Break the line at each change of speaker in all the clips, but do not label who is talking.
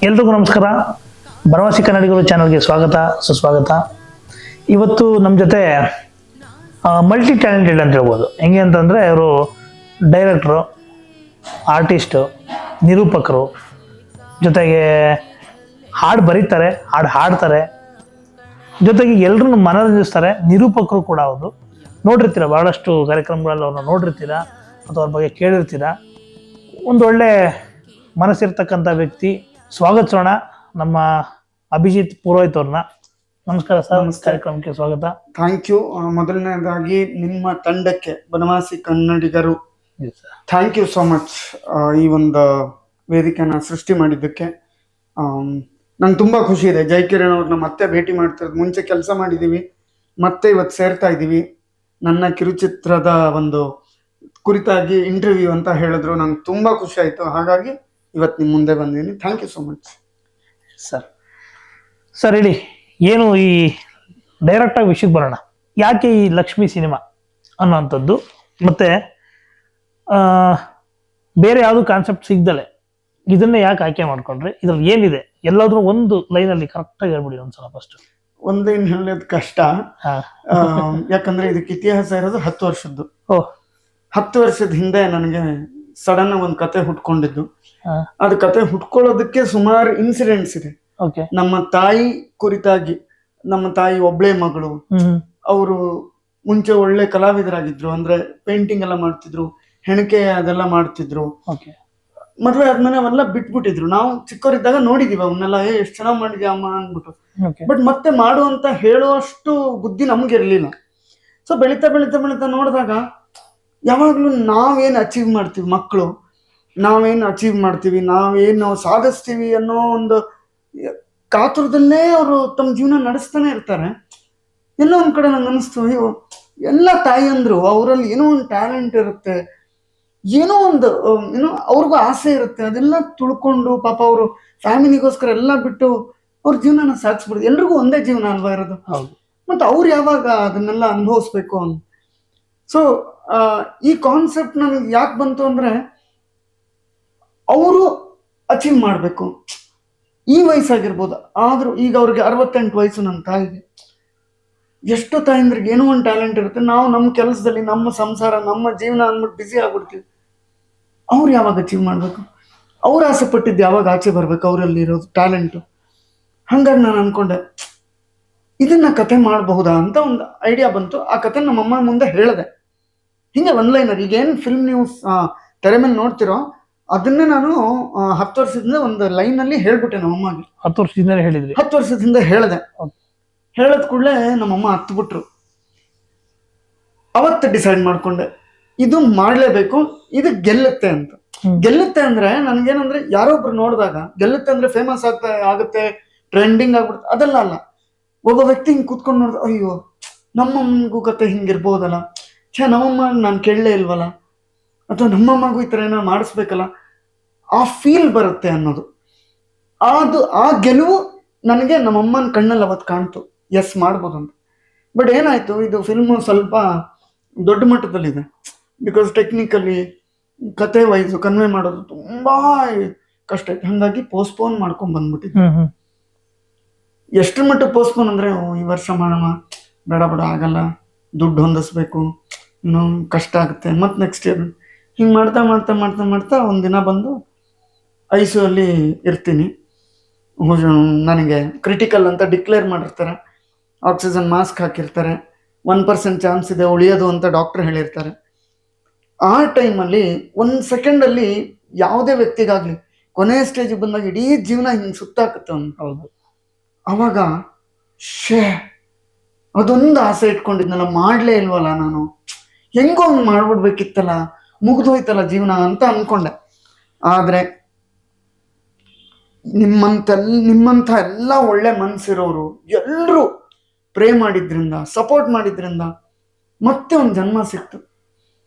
ಎಲ್ರಿಗೂ ನಮಸ್ಕಾರ. ಭರವಸೆ ಕನ್ನಡಿಗರು ಚಾನಲ್ಗೆ ಸ್ವಾಗತ ಸುಸ್ವಾಗತ. ಇವತ್ತು ನಮ್ಮ ಜೊತೆ ಮಲ್ಟಿ ಟ್ಯಾಲೆಂಟೆಡ್ ಅಂತ ಹೇಳ್ಬೋದು. ಹೆಂಗೆ ಅಂತಂದರೆ ಅವರು ಡೈರೆಕ್ಟ್ರು, ಆರ್ಟಿಸ್ಟು, ನಿರೂಪಕರು, ಜೊತೆಗೆ ಹಾಡು ಬರೀತಾರೆ, ಹಾಡು ಹಾಡ್ತಾರೆ, ಜೊತೆಗೆ ಎಲ್ಲರನ್ನು ಮನರಂಜಿಸ್ತಾರೆ. ನಿರೂಪಕರು ಕೂಡ ಹೌದು. ನೋಡಿರ್ತೀರ, ಭಾಳಷ್ಟು ಕಾರ್ಯಕ್ರಮಗಳಲ್ಲಿ ಅವ್ರನ್ನ ನೋಡಿರ್ತೀರ ಅಥವಾ ಅವ್ರ ಬಗ್ಗೆ ಕೇಳಿರ್ತೀರ. ಒಂದೊಳ್ಳೆ ಮನಸ್ಸಿರ್ತಕ್ಕಂಥ ವ್ಯಕ್ತಿ. ಸ್ವಾಗತಿಸೋಣ ನಮ್ಮ ಅಭಿಜಿತ್ ಪುರೋಹಿತ್ ಅವ್ರನ್ನ. ನಮಸ್ಕಾರ ಸರ್, ಕಾರ್ಯಕ್ರಮಕ್ಕೆ ಸ್ವಾಗತ.
Thank you. ಮೊದಲನೇದಾಗಿ ನಿಮ್ಮ ತಂಡಕ್ಕೆ ಬನವಾಸಿ ಕನ್ನಡಿಗರು ಥ್ಯಾಂಕ್ ಯು ಸೋ ಮಚ್. ಈ ಒಂದು ವೇದಿಕೆನ ಸೃಷ್ಟಿ ಮಾಡಿದ್ದಕ್ಕೆ ನಂಗೆ ತುಂಬ ಖುಷಿ ಇದೆ. ಜೈಕಿರಣ್ ಅವ್ರನ್ನ ಮತ್ತೆ ಭೇಟಿ ಮಾಡ್ತಿರೋದು. ಮುಂಚೆ ಕೆಲಸ ಮಾಡಿದ್ದೀವಿ, ಮತ್ತೆ ಇವತ್ತು ಸೇರ್ತಾ ಇದ್ದೀವಿ. ನನ್ನ ಕಿರುಚಿತ್ರದ ಒಂದು ಕುರಿತಾಗಿ ಇಂಟರ್ವ್ಯೂ ಅಂತ ಹೇಳಿದ್ರು, ನಂಗೆ ತುಂಬ ಖುಷಿ ಆಯಿತು. ಹಾಗಾಗಿ ಇವತ್ತು ನಿಮ್ಮ ಮುಂದೆ ಬಂದಿದ್ದೀನಿ. Thank you so much
sir. ಹೇಳಿ, ಏನು ಈ ಡೈರೆಕ್ಟಾಗಿ ವಿಷಯಕ್ಕೆ ಬರೋಣ. ಯಾಕೆ ಈ ಲಕ್ಷ್ಮಿ ಸಿನಿಮಾ ಅನ್ನೋವಂಥದ್ದು, ಮತ್ತು ಬೇರೆ ಯಾವುದು ಕಾನ್ಸೆಪ್ಟ್ ಸಿಗ್ದಲೆ ಇದನ್ನೇ ಯಾಕೆ ಆಯ್ಕೆ ಮಾಡ್ಕೊಂಡ್ರೆ? ಇದ್ರಲ್ಲಿ ಏನಿದೆ ಎಲ್ಲಾದ್ರೂ ಒಂದು ಲೈನಲ್ಲಿ ಕರೆಕ್ಟಾಗಿ ಹೇಳ್ಬಿಡಿ ಒಂದ್ಸಲ. ಫಸ್ಟ್
ಒಂದೇನು ಹೇಳೋದು ಕಷ್ಟ, ಯಾಕಂದ್ರೆ ಇದಕ್ಕೆ ಇತಿಹಾಸ ಇರೋದು 10 ವರ್ಷದ್ದು. 10 ವರ್ಷದ ಹಿಂದೆ ನನಗೆ ಸಡನ್ ಒಂದು ಕತೆ ಹುಟ್ಕೊಂಡಿದ್ದು. ಅದು ಕತೆ ಹುಟ್ಕೊಳ್ಳೋದಕ್ಕೆ ಸುಮಾರು ಇನ್ಸಿಡೆಂಟ್ಸ್ ಇದೆ. ನಮ್ಮ ತಾಯಿ ಕುರಿತಾಗಿ. ನಮ್ಮ ತಾಯಿ ಒಬ್ಳೆ ಮಗಳು. ಅವರು ಮುಂಚೆ ಒಳ್ಳೆ ಕಲಾವಿದರಾಗಿದ್ರು, ಅಂದ್ರೆ ಪೇಂಟಿಂಗ್ ಎಲ್ಲ ಮಾಡ್ತಿದ್ರು, ಹೆಣಕೆ ಅದೆಲ್ಲ ಮಾಡ್ತಿದ್ರು. ಮದ್ವೆ ಆದ್ಮೇಲೆ ಅವೆಲ್ಲ ಬಿಟ್ಬಿಟ್ಟಿದ್ರು. ನಾವು ಚಿಕ್ಕವರಿದ್ದಾಗ ನೋಡಿದೀವಿ ಅವನ್ನೆಲ್ಲ, ಎಷ್ಟು ಚೆನ್ನಾಗ್ ಮಾಡಿದ್ಯಾ ಅಮ್ಮ ಅಂದ್ಬಿಟ್ಟು. ಬಟ್ ಮತ್ತೆ ಮಾಡು ಅಂತ ಹೇಳುವಷ್ಟು ಬುದ್ಧಿ ನಮ್ಗೆ ಇರ್ಲಿಲ್ಲ. ಸೊ ಬೆಳೀತಾ ಬೆಳೀತಾ ಬೆಳೀತಾ ನೋಡಿದಾಗ ಯಾವಾಗ್ಲೂ ನಾವೇನು ಅಚೀವ್ ಮಾಡ್ತೀವಿ, ಮಕ್ಕಳು ನಾವೇನು ಅಚೀವ್ ಮಾಡ್ತೀವಿ, ನಾವೇನು ಸಾಧಿಸ್ತೀವಿ ಅನ್ನೋ ಒಂದು ಕಾತುರದಲ್ಲೇ ಅವರು ತಮ್ಮ ಜೀವನ ನಡೆಸ್ತಾನೆ ಇರ್ತಾರೆ. ಎಲ್ಲೋ ಒಂದ್ ಕಡೆ ನಂಗೆ ಅನಿಸ್ತು, ಅಯ್ಯೋ ಎಲ್ಲ ತಾಯಿಯಂದ್ರು ಅವರಲ್ಲಿ ಏನೋ ಒಂದು ಟ್ಯಾಲೆಂಟ್ ಇರುತ್ತೆ, ಏನೋ ಒಂದು ಅವ್ರಿಗೂ ಆಸೆ ಇರುತ್ತೆ. ಅದೆಲ್ಲ ತುಳ್ಕೊಂಡು ಪಾಪ ಅವರು ಫ್ಯಾಮಿಲಿಗೋಸ್ಕರ ಎಲ್ಲ ಬಿಟ್ಟು ಅವ್ರ ಜೀವನನ ಸಾಗಿಸ್ಬಿಡ್ದು. ಎಲ್ರಿಗೂ ಒಂದೇ ಜೀವನ ಅಲ್ವಾ ಇರೋದು, ಮತ್ತೆ ಅವ್ರು ಯಾವಾಗ ಅದನ್ನೆಲ್ಲ ಅನುಭವಿಸ್ಬೇಕು ಅಂತ. ಸೊ ಈ ಕಾನ್ಸೆಪ್ಟ್ ನನಗೆ ಯಾಕೆ ಬಂತು ಅಂದ್ರೆ, ಅವರು ಅಚೀವ್ ಮಾಡಬೇಕು. ಈ ವಯಸ್ಸಾಗಿರ್ಬೋದು, ಆದ್ರೂ ಈಗ ಅವ್ರಿಗೆ 68 ವಯಸ್ಸು. ನನ್ನ ತಾಯಿಗೆ, ಎಷ್ಟೋ ತಾಯಂದ್ರಿಗೆ ಏನೋ ಒಂದು ಟ್ಯಾಲೆಂಟ್ ಇರುತ್ತೆ. ನಾವು ನಮ್ಮ ಕೆಲಸದಲ್ಲಿ, ನಮ್ಮ ಸಂಸಾರ, ನಮ್ಮ ಜೀವನ ಅಂದ್ಬಿಟ್ಟು ಬ್ಯುಸಿ ಆಗ್ಬಿಡ್ತೀವಿ. ಅವ್ರು ಯಾವಾಗ ಅಚೀವ್ ಮಾಡ್ಬೇಕು, ಅವ್ರು ಆಸೆ ಪಟ್ಟಿದ್ದು ಯಾವಾಗ ಆಚೆ ಬರ್ಬೇಕು, ಅವರಲ್ಲಿ ಇರೋದು ಟ್ಯಾಲೆಂಟು. ಹಂಗಾಗಿ ನಾನು ಅನ್ಕೊಂಡೆ ಇದನ್ನ ಕತೆ ಮಾಡಬಹುದಾ ಅಂತ ಒಂದು ಐಡಿಯಾ ಬಂತು. ಆ ಕತೆ ನಮ್ಮಮ್ಮ ಮುಂದೆ ಹೇಳಿದೆ. ಹಿಂಗೆ ಒನ್ ಲೈನರ್, ಈಗೇನು ಫಿಲ್ಮ್ ನ್ಯೂಸ್ ತೆರೆ ಮೇಲೆ ನೋಡ್ತಿರೋ ಅದನ್ನೇ ನಾನು 10 ವರ್ಷದಿಂದ ಒಂದು ಲೈನ್ ಅಲ್ಲಿ ಹೇಳ್ಬಿಟ್ಟೆ ನಮ್ಮಮ್ಮಗೆ.
10 ವರ್ಷದಿಂದ ಹೇಳಿದ್ರಿ?
10 ವರ್ಷದಿಂದ ಹೇಳಿದೆ. ಹೇಳದ ಕೂಡಲೇ ನಮ್ಮಮ್ಮ ಹತ್ಬಿಟ್ರು. ಅವತ್ತು ಡಿಸೈಡ್ ಮಾಡ್ಕೊಂಡೆ, ಇದು ಮಾಡ್ಲೇಬೇಕು, ಇದು ಗೆಲ್ಲುತ್ತೆ ಅಂತ. ಗೆಲ್ಲುತ್ತೆ ಅಂದ್ರೆ ನನ್ಗೇನಂದ್ರೆ, ಯಾರೊಬ್ರು ನೋಡಿದಾಗ ಗೆಲ್ಲುತ್ತೆ ಅಂದ್ರೆ ಫೇಮಸ್ ಆಗುತ್ತೆ, ಟ್ರೆಂಡಿಂಗ್ ಆಗ್ಬಿಡುತ್ತೆ, ಅದೆಲ್ಲ ಅಲ್ಲ. ಒಬ್ಬ ವ್ಯಕ್ತಿ ಹಿಂಗೆ ಕೂತ್ಕೊಂಡು ನೋಡ್ದ, ಅಯ್ಯೋ ನಮ್ಮಮ್ಮಗೂ ಕತೆ ಹಿಂಗಿರ್ಬೋದಲ್ಲ, ನಮ್ಮಮ್ಮ ನಾನು ಕೇಳಲೇ ಇಲ್ವಲ್ಲ, ಅಥವಾ ನಮ್ಮಮ್ಮಗೂ ಈ ಥರ ಏನೋ ಮಾಡಿಸ್ಬೇಕಲ್ಲ, ಆ ಫೀಲ್ ಬರುತ್ತೆ ಅನ್ನೋದು. ಆ ಗೆಲುವು ನನಗೆ ನಮ್ಮಮ್ಮನ ಕಣ್ಣಲ್ಲಿ ಅವತ್ತು ಕಾಣ್ತು, ಎಸ್ ಮಾಡ್ಬೋದು ಅಂತ. ಬಟ್ ಏನಾಯ್ತು, ಇದು ಫಿಲ್ಮು ಸ್ವಲ್ಪ ದೊಡ್ಡ ಮಟ್ಟದಲ್ಲಿದೆ. ಬಿಕಾಸ್ ಟೆಕ್ನಿಕಲಿ ಕತೆ ವೈಸು ಕನ್ವೆ ಮಾಡೋದು ತುಂಬಾ ಕಷ್ಟ ಆಯ್ತು. ಹಾಗಾಗಿ ಪೋಸ್ಟ್ಪೋನ್ ಮಾಡ್ಕೊಂಡ್ ಬಂದ್ಬಿಟ್ಟಿದ್ದೆ. ಎಷ್ಟರ ಮಟ್ಟಿಗೆ ಪೋಸ್ಟ್ಪೋನ್ ಅಂದ್ರೆ, ಈ ವರ್ಷ ಮಾಡೋಣ, ಬೇಡ ಆಗಲ್ಲ, ದುಡ್ಡು ಹೊಂದಿಸ್ಬೇಕು, ಕಷ್ಟ ಆಗುತ್ತೆ, ಮತ್ತೆ ನೆಕ್ಸ್ಟ್ ಇಯರ್. ಹಿಂಗೆ ಮಾಡ್ತಾ ಮಾಡ್ತಾ ಮಾಡ್ತಾ ಮಾಡ್ತಾ ಒಂದಿನ ಬಂದು ICU ಅಲ್ಲಿ ಇರ್ತೀನಿ. ನನಗೆ ಕ್ರಿಟಿಕಲ್ ಅಂತ ಡಿಕ್ಲೇರ್ ಮಾಡಿರ್ತಾರೆ. ಆಕ್ಸಿಜನ್ ಮಾಸ್ಕ್ ಹಾಕಿರ್ತಾರೆ. 1% ಚಾನ್ಸ್ ಇದೆ ಉಳಿಯೋದು ಅಂತ ಡಾಕ್ಟರ್ ಹೇಳಿರ್ತಾರೆ. ಆ ಟೈಮಲ್ಲಿ 1 ಸೆಕೆಂಡಲ್ಲಿ ಯಾವುದೇ ವ್ಯಕ್ತಿಗಾಗ್ಲಿ ಕೊನೆಯ ಸ್ಟೇಜ್ ಬಂದಾಗ ಇಡೀ ಜೀವನ ಹಿಂಗೆ ಸುತ್ತಾಕತ್ತೆ ಅವ್ನು.
ಹೌದು.
ಅವಾಗ ಅದೊಂದು ಆಸೆ ಇಟ್ಕೊಂಡಿದ್ನಲ್ಲ, ಮಾಡ್ಲೇ ಇಲ್ವಲ್ಲ ನಾನು, ಹೆಂಗೋ ಹಂಗೆ ಮಾಡ್ಬಿಡ್ಬೇಕಿತ್ತಲ್ಲ, ಮುಗಿದೋಯ್ತಲ್ಲ ಜೀವನ ಅಂತ ಅನ್ಕೊಂಡೆ. ಆದ್ರೆ ನಿಮ್ಮಂಥ ಎಲ್ಲ ಒಳ್ಳೆ ಮನ್ಸಿರೋರು ಎಲ್ಲರೂ ಪ್ರೇ ಮಾಡಿದ್ರಿಂದ, ಸಪೋರ್ಟ್ ಮಾಡಿದ್ರಿಂದ ಮತ್ತೆ ಒಂದು ಜನ್ಮ ಸಿಕ್ತು.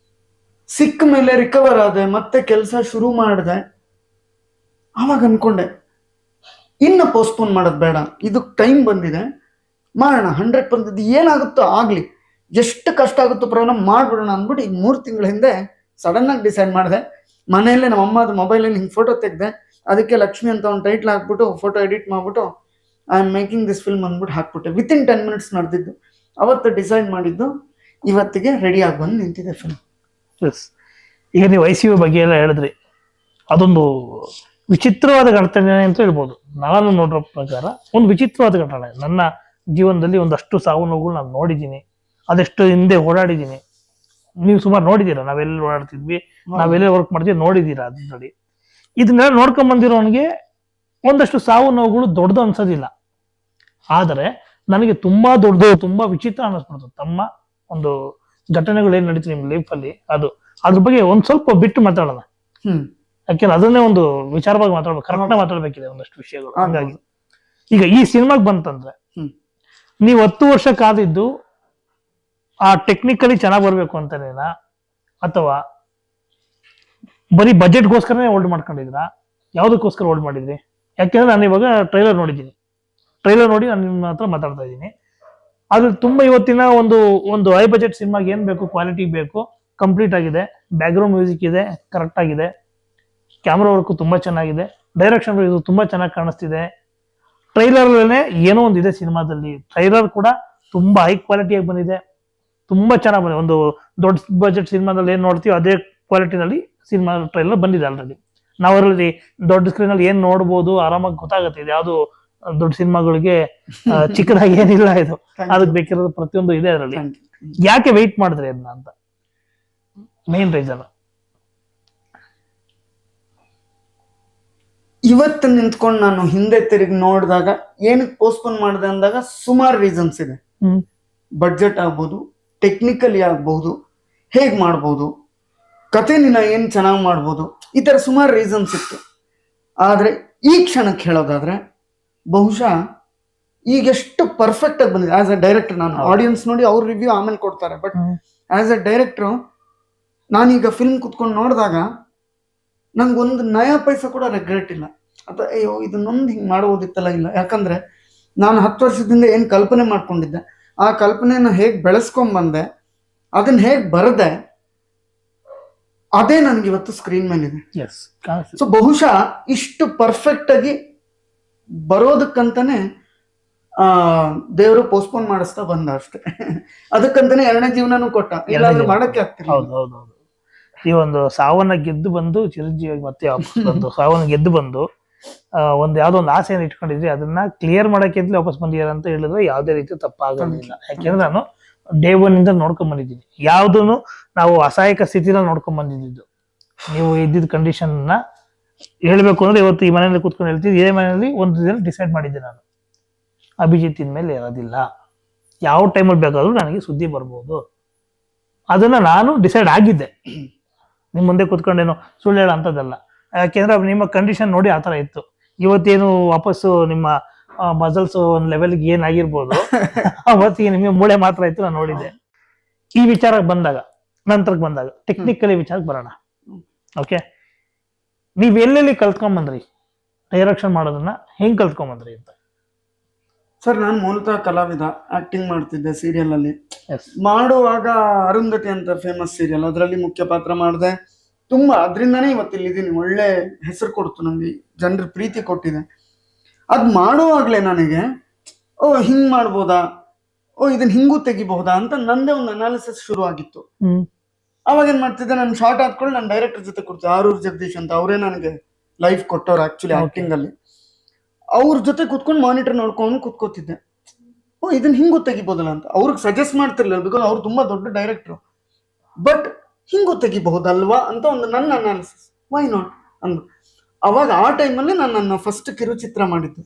ಸಿಕ್ಕ ಮೇಲೆ ರಿಕವರ್ ಆದೆ, ಮತ್ತೆ ಕೆಲಸ ಶುರು ಮಾಡಿದೆ. ಆವಾಗ ಅನ್ಕೊಂಡೆ, ಇನ್ನು ಪೋಸ್ಟ್ಪೋನ್ ಮಾಡೋದು ಬೇಡ, ಇದು ಟೈಮ್ ಬಂದಿದೆ, ಮಾಡೋಣ 100%. ಏನಾಗುತ್ತೋ ಆಗ್ಲಿ, ಎಷ್ಟು ಕಷ್ಟ ಆಗುತ್ತೋ ಪ್ರಯಾಣ ಮಾಡ್ಬಿಡೋಣ ಅಂದ್ಬಿಟ್ಟು ಈಗ 3 ತಿಂಗಳ ಹಿಂದೆ ಸಡನ್ ಆಗಿ ಡಿಸೈಡ್ ಮಾಡಿದೆ. ಮನೆಯಲ್ಲೇ ನಮ್ಮ ಅಮ್ಮದ ಮೊಬೈಲಲ್ಲಿ ಹಿಂಗೆ ಫೋಟೋ ತೆಗೆದೆ, ಅದಕ್ಕೆ ಲಕ್ಷ್ಮಿ ಅಂತ ಒಂದು ಟೈಟ್ಲ್ ಹಾಕ್ಬಿಟ್ಟು ಫೋಟೋ ಎಡಿಟ್ ಮಾಡ್ಬಿಟ್ಟು I am making this film ಅಂದ್ಬಿಟ್ಟು ಹಾಕ್ಬಿಟ್ಟೆ. ವಿತಿನ್ 10 minutes ನಡೆದಿದ್ದು. ಅವತ್ತು ಡಿಸೈಡ್ ಮಾಡಿದ್ದು, ಇವತ್ತಿಗೆ ರೆಡಿ ಆಗಿ ಬಂದು ನಿಂತಿದೆ ಫಿಲ್ಮ್.
ಎಸ್. ಈಗ ನೀವು ICU ಬಗ್ಗೆ ಎಲ್ಲ ಹೇಳಿದ್ರಿ, ಅದೊಂದು ವಿಚಿತ್ರವಾದ ಘಟನೆ ಅಂತ ಹೇಳ್ಬೋದು. ನಾನು ನೋಡಿರೋ ಪ್ರಕಾರ ಒಂದು ವಿಚಿತ್ರವಾದ ಘಟನೆ. ನನ್ನ ಜೀವನದಲ್ಲಿ ಒಂದಷ್ಟು ಸಾವು ನೋವುಗಳು ನಾನು ನೋಡಿದ್ದೀನಿ, ಅದೆಷ್ಟು ಹಿಂದೆ ಓಡಾಡಿದ್ದೀನಿ. ನೀವು ಸುಮಾರು ನೋಡಿದ್ದೀರಾ, ನಾವೆಲ್ಲ ಓಡಾಡ್ತಿದ್ವಿ, ನಾವೆಲ್ಲ ವರ್ಕ್ ಮಾಡ್ತೀವಿ, ನೋಡಿದ್ದೀರಾ. ಅದ್ರಲ್ಲಿ ಇದನ್ನೆಲ್ಲ ನೋಡ್ಕೊಂಡ್ ಬಂದಿರೋನಿಗೆ ಒಂದಷ್ಟು ಸಾವು ನೋವುಗಳು ದೊಡ್ಡದು ಅನ್ಸೋದಿಲ್ಲ. ಆದರೆ ನನಗೆ ತುಂಬಾ ದೊಡ್ಡದು, ತುಂಬಾ ವಿಚಿತ್ರ ಅನ್ನಿಸ್ಬಿಡ್ತು ತಮ್ಮ ಒಂದು ಘಟನೆಗಳು ಏನ್ ನಡೀತು ನಿಮ್ ಲೈಫಲ್ಲಿ. ಅದ್ರ ಬಗ್ಗೆ ಒಂದ್ ಸ್ವಲ್ಪ ಬಿಟ್ಟು ಮಾತಾಡೋಣ. ಯಾಕೆಂದ್ರೆ ಅದನ್ನೇ ಒಂದು ವಿಚಾರವಾಗಿ ಮಾತಾಡ್ಬೇಕು, ಕರೆಕ್ಟ್ ಮಾತಾಡ್ಬೇಕಿದೆ ಒಂದಷ್ಟು ವಿಷಯಗಳು. ಹಾಗಾಗಿ ಈಗ ಈ ಸಿನಿಮಾಗ್ ಬಂತಂದ್ರೆ ನೀವು 10 ವರ್ಷ ಕಾದಿದ್ದು ಆ ಟೆಕ್ನಿಕಲಿ ಚೆನ್ನಾಗಿ ಬರ್ಬೇಕು ಅಂತಾನೇನಾ, ಅಥವಾ ಬರೀ ಬಜೆಟ್ಗೋಸ್ಕರನೇ ಹೋಲ್ಡ್ ಮಾಡ್ಕೊಂಡಿದ್ರಾ, ಯಾವ್ದಕ್ಕೋಸ್ಕರ ಹೋಲ್ಡ್ ಮಾಡಿದ್ರಿ? ಯಾಕೆಂದ್ರೆ ನಾನು ಇವಾಗ ಟ್ರೈಲರ್ ನೋಡಿದ್ದೀನಿ, ಟ್ರೈಲರ್ ನೋಡಿ ನಾನು ನಿಮ್ಮ ಹತ್ರ ಮಾತಾಡ್ತಾ ಇದ್ದೀನಿ. ಅದ್ರಲ್ಲಿ ತುಂಬಾ ಇವತ್ತಿನ ಒಂದು ಹೈ ಬಜೆಟ್ ಸಿನಿಮಾಗೆ ಏನ್ ಬೇಕು, ಕ್ವಾಲಿಟಿ ಬೇಕು, ಕಂಪ್ಲೀಟ್ ಆಗಿದೆ. ಬ್ಯಾಕ್ಗ್ರೌಂಡ್ ಮ್ಯೂಸಿಕ್ ಇದೆ, ಕರೆಕ್ಟ್ ಆಗಿದೆ. ಕ್ಯಾಮ್ರಾ ವರ್ಕ್ ತುಂಬಾ ಚೆನ್ನಾಗಿದೆ. ಡೈರೆಕ್ಷನ್ ಇದು ತುಂಬಾ ಚೆನ್ನಾಗಿ ಕಾಣಿಸ್ತಿದೆ. ಟ್ರೈಲರ್ ಏನೋ ಒಂದು ಇದೆ ಸಿನಿಮಾದಲ್ಲಿ. ಟ್ರೈಲರ್ ಕೂಡ ತುಂಬಾ ಹೈ ಕ್ವಾಲಿಟಿಯಾಗಿ ಬಂದಿದೆ, ತುಂಬಾ ಚೆನ್ನಾಗಿ ಬಂದಿದೆ. ಒಂದು ದೊಡ್ಡ ಬಜೆಟ್ ಸಿನಿಮಾದಲ್ಲಿ ಏನ್ ನೋಡ್ತೀವಿ ಅದೇ ಕ್ವಾಲಿಟಿನಲ್ಲಿ ಸಿನಿಮಾ ಟ್ರೈಲರ್ ಬಂದಿದೆ ಆಲ್ರೆಡಿ. ನಾವು ಅದರಲ್ಲಿ ದೊಡ್ಡ ಸ್ಕ್ರೀನ್ ಅಲ್ಲಿ ಏನ್ ನೋಡ್ಬೋದು ಆರಾಮಾಗಿ ಗೊತ್ತಾಗುತ್ತೆ. ಇದು ಯಾವ್ದು ದೊಡ್ಡ ಸಿನಿಮಾಗಳಿಗೆ ಚಿಕ್ಕದಾಗಿ ಏನಿಲ್ಲ, ಇದು ಅದಕ್ಕೆ ಬೇಕಿರೋದು ಪ್ರತಿಯೊಂದು ಇದೆ ಅದರಲ್ಲಿ. ಯಾಕೆ ವೆಯ್ಟ್ ಮಾಡಿದ್ರಿ ಅದನ್ನ ಅಂತ ಮೇನ್ ರೀಸನ್?
ಇವತ್ತು ನಿಂತ್ಕೊಂಡು ನಾನು ಹಿಂದೆ ತಿರುಗಿ ನೋಡಿದಾಗ ಏನಕ್ಕೆ ಪೋಸ್ಟ್ಪೋನ್ ಮಾಡಿದೆ ಅಂದಾಗ ಸುಮಾರು ರೀಸನ್ಸ್ ಇದೆ. ಬಡ್ಜೆಟ್ ಆಗ್ಬೋದು, ಟೆಕ್ನಿಕಲಿ ಆಗ್ಬಹುದು, ಹೇಗ್ ಮಾಡ್ಬೋದು, ಕಥೆನಿನ ಏನ್ ಚೆನ್ನಾಗಿ ಮಾಡ್ಬೋದು, ಈ ತರ ಸುಮಾರು ರೀಸನ್ಸ್ ಇತ್ತು. ಆದ್ರೆ ಈ ಕ್ಷಣಕ್ಕೆ ಹೇಳೋದಾದ್ರೆ ಬಹುಶಃ ಈಗ ಎಷ್ಟು ಪರ್ಫೆಕ್ಟ್ ಆಗಿ ಬಂದಿದೆ. ಆಸ್ ಅ ಡೈರೆಕ್ಟರ್, ನಾನು ಆಡಿಯನ್ಸ್ ನೋಡಿ ಅವ್ರ ರಿವ್ಯೂ ಆಮೇಲೆ ಕೊಡ್ತಾರೆ, ಬಟ್ ಆಸ್ ಅ ಡೈರೆಕ್ಟ್ರು ನಾನೀಗ ಫಿಲ್ಮ್ ಕುತ್ಕೊಂಡು ನೋಡಿದಾಗ ನಂಗೊಂದು ನಯ ಪೈಸಾ ಕೂಡ ರೆಗ್ರೆಟ್ ಇಲ್ಲ. ಅಥವಾ ಅಯ್ಯೋ ಇದನ್ನೊಂದು ಹಿಂಗೆ ಮಾಡೋದಿತ್ತಲ್ಲ, ಇಲ್ಲ. ಯಾಕಂದ್ರೆ ನಾನು 10 ವರ್ಷದಿಂದ ಏನು ಕಲ್ಪನೆ ಮಾಡ್ಕೊಂಡಿದ್ದೆ, ಆ ಕಲ್ಪನೆನ ಹೇಗೆ ಬೆಳೆಸ್ಕೊಂಡ್ ಬಂದೆ, ಅದನ್ನ ಹೇಗೆ ಬರದೆ, ಅದೇ ನನಗಿವತ್ತು ಸ್ಕ್ರೀನ್ ಮೇಲಿದೆ. ಸೊ ಬಹುಶಃ ಇಷ್ಟು ಪರ್ಫೆಕ್ಟ್ ಆಗಿ ಬರೋದಕ್ಕಂತಾನೆ ದೇವರು ಪೋಸ್ಟ್ಪೋನ್ ಮಾಡಿಸ್ತಾ ಬಂದ ಅಷ್ಟೇ. ಅದಕ್ಕಂತಾನೆ 2ನೇ ಜೀವನನೂ ಕೊಟ್ಟ, ಇಲ್ಲಾಂದ್ರೆ ಮಾಡಕ್ಕೆ ಆಗ್ತಿಲ್ಲ.
ಹೌದೌದು. ಈ ಒಂದು ಸಾವನ್ನ ಗೆದ್ದು ಬಂದು ಚಿರಂಜೀವಿ ಮತ್ತೆ ವಾಪಸ್ ಬಂದು ಸಾವನ್ನ ಗೆದ್ದು ಬಂದು ಯಾವ್ದೋ ಒಂದು ಆಸೆಯನ್ನು ಇಟ್ಕೊಂಡಿದ್ರಿ, ಅದನ್ನ ಕ್ಲಿಯರ್ ಮಾಡಕ್ಕೆ ಅಂತ ವಾಪಸ್ ಬಂದಿದ್ದಾರೆ ಅಂತ ಹೇಳಿದ್ರೆ ಯಾವುದೇ ರೀತಿ ತಪ್ಪಾಗೋದಿಲ್ಲ. ಯಾಕೆಂದ್ರೆ ನಾನು ಡೇ 1 ಇಂದ ನೋಡ್ಕೊಂಡ್ ಬಂದಿದ್ದೀನಿ. ಯಾವ್ದನ್ನು ನಾವು ಅಸಹಾಯಕ ಸ್ಥಿತಿನಲ್ಲಿ ನೋಡ್ಕೊಂಡ್ ಬಂದಿದ್ದು. ನೀವು ಇದ್ದಿದ್ದ ಕಂಡೀಷನ್ ನ ಹೇಳ್ಬೇಕು ಅಂದ್ರೆ ಇವತ್ತು ಈ ಮನೆಯಲ್ಲಿ ಕೂತ್ಕೊಂಡು ಹೇಳ್ತಿದ್ದೆ, ಇದೇ ಮನೆಯಲ್ಲಿ ಒಂದು ದಿನ ಡಿಸೈಡ್ ಮಾಡಿದ್ದೆ ನಾನು, ಅಭಿಜಿತ್ ಇನ್ಮೇಲೆ ಇರೋದಿಲ್ಲ, ಯಾವ ಟೈಮಲ್ಲಿ ಬೇಕಾದ್ರೂ ನನಗೆ ಸುದ್ದಿ ಬರ್ಬೋದು. ಅದನ್ನ ನಾನು ಡಿಸೈಡ್ ಆಗಿದ್ದೆ. ನಿಮ್ ಮುಂದೆ ಕೂತ್ಕೊಂಡೇನು ಸುಳ್ಳು ಹೇಳೋ ಅಂತದಲ್ಲ. ಯಾಕೆಂದ್ರೆ ನಿಮ್ಮ ಕಂಡೀಷನ್ ನೋಡಿ ಆತರ ಇತ್ತು. ಇವತ್ತೇನು ವಾಪಸ್ಸು ನಿಮ್ಮ ಮಸಲ್ಸ್ ಒಂದ್ ಲೆವೆಲ್ಗೆ ಏನಾಗಿರ್ಬೋದು, ಅವತ್ತಿಗೆ ನಿಮಗೆ ಮೂಳೆ ಮಾತ್ರ ಇತ್ತು, ನಾನು ನೋಡಿದ್ದೆ. ಈ ವಿಚಾರಕ್ಕೆ ಬಂದಾಗ, ನಂತರಕ್ಕೆ ಬಂದಾಗ ಟೆಕ್ನಿಕಲಿ ವಿಚಾರಕ್ಕೆ ಬರೋಣ. ಓಕೆ, ನೀವ್ ಎಲ್ಲೆಲ್ಲಿ ಕಲ್ತ್ಕೊಂಬಂದ್ರಿ ಡೈರೆಕ್ಷನ್ ಮಾಡೋದನ್ನ, ಹೆಂಗ್ ಕಲ್ತ್ಕೊಂಬಂದ್ರಿ ಅಂತ?
ಸರ್, ನಾನು ಮೂಲತಃ ಕಲಾವಿದ, ಆಕ್ಟಿಂಗ್ ಮಾಡ್ತಿದ್ದೆ ಸೀರಿಯಲ್ ಅಲ್ಲಿ. ಮಾಡುವಾಗ ಅರುಂಧತಿ ಅಂತ ಫೇಮಸ್ ಸೀರಿಯಲ್, ಅದರಲ್ಲಿ ಮುಖ್ಯ ಪಾತ್ರ ಮಾಡಿದೆ. ತುಂಬಾ ಅದರಿಂದಾನೇ ಇವತ್ತಿಲ್ಲಿದ್ದೀನಿ. ಒಳ್ಳೆ ಹೆಸರು ಕೊಡ್ತು ನಂಗೆ, ಜನರ ಪ್ರೀತಿ ಕೊಟ್ಟಿದೆ. ಅದ್ ಮಾಡುವಾಗ್ಲೇ ನನಗೆ ಹಿಂಗ್ ಮಾಡ್ಬೋದಾ, ಇದನ್ನ ಹಿಂಗೂ ತೆಗಿಬಹುದಾ ಅಂತ ನಂದೇ ಒಂದು ಅನಾಲಿಸಿಸ್ ಶುರು ಆಗಿತ್ತು. ಅವಾಗ ಏನ್ ಮಾಡ್ತಿದ್ದೆ, ನಾನು ಶಾರ್ಟ್ ಹಾಕೊಂಡು ನಾನು ಡೈರೆಕ್ಟರ್ ಜೊತೆ ಕೊಡ್ತಿದ್ದೆ. ಆರೂರ್ ಜಗದೀಶ್ ಅಂತ, ಅವರೇ ನನಗೆ ಲೈಫ್ ಕೊಟ್ಟವ್ರು ಆಕ್ಚುಲಿ ಆಕ್ಟಿಂಗ್ ಅಲ್ಲಿ. ಅವ್ರ ಜೊತೆ ಕುತ್ಕೊಂಡು ಮಾನಿಟರ್ ನೋಡ್ಕೊಂಡು ಕುತ್ಕೋತಿದ್ದೆ. ಇದನ್ನ ಹಿಂಗೂ ತೆಗಿಬಹುದಲ್ಲ ಅಂತ. ಅವ್ರಿಗೆ ಸಜೆಸ್ಟ್ ಮಾಡ್ತಿರ್ಲಿಲ್ಲ, ಬಿಕಾಸ್ ಅವ್ರು ತುಂಬಾ ದೊಡ್ಡ ಡೈರೆಕ್ಟ್ರು. ಬಟ್ ಹಿಂಗೂ ತೆಗಿಬಹುದಲ್ವಾ ಅಂತ ಒಂದು ನನ್ನ ಅನಾಲಿಸಿಸ್, ವೈ ನಾಟ್ ಅಂದ್. ಅವಾಗ ಆ ಟೈಮಲ್ಲಿ ನಾನು ನನ್ನ ಫಸ್ಟ್ ಕಿರುಚಿತ್ರ ಮಾಡಿದ್ದು.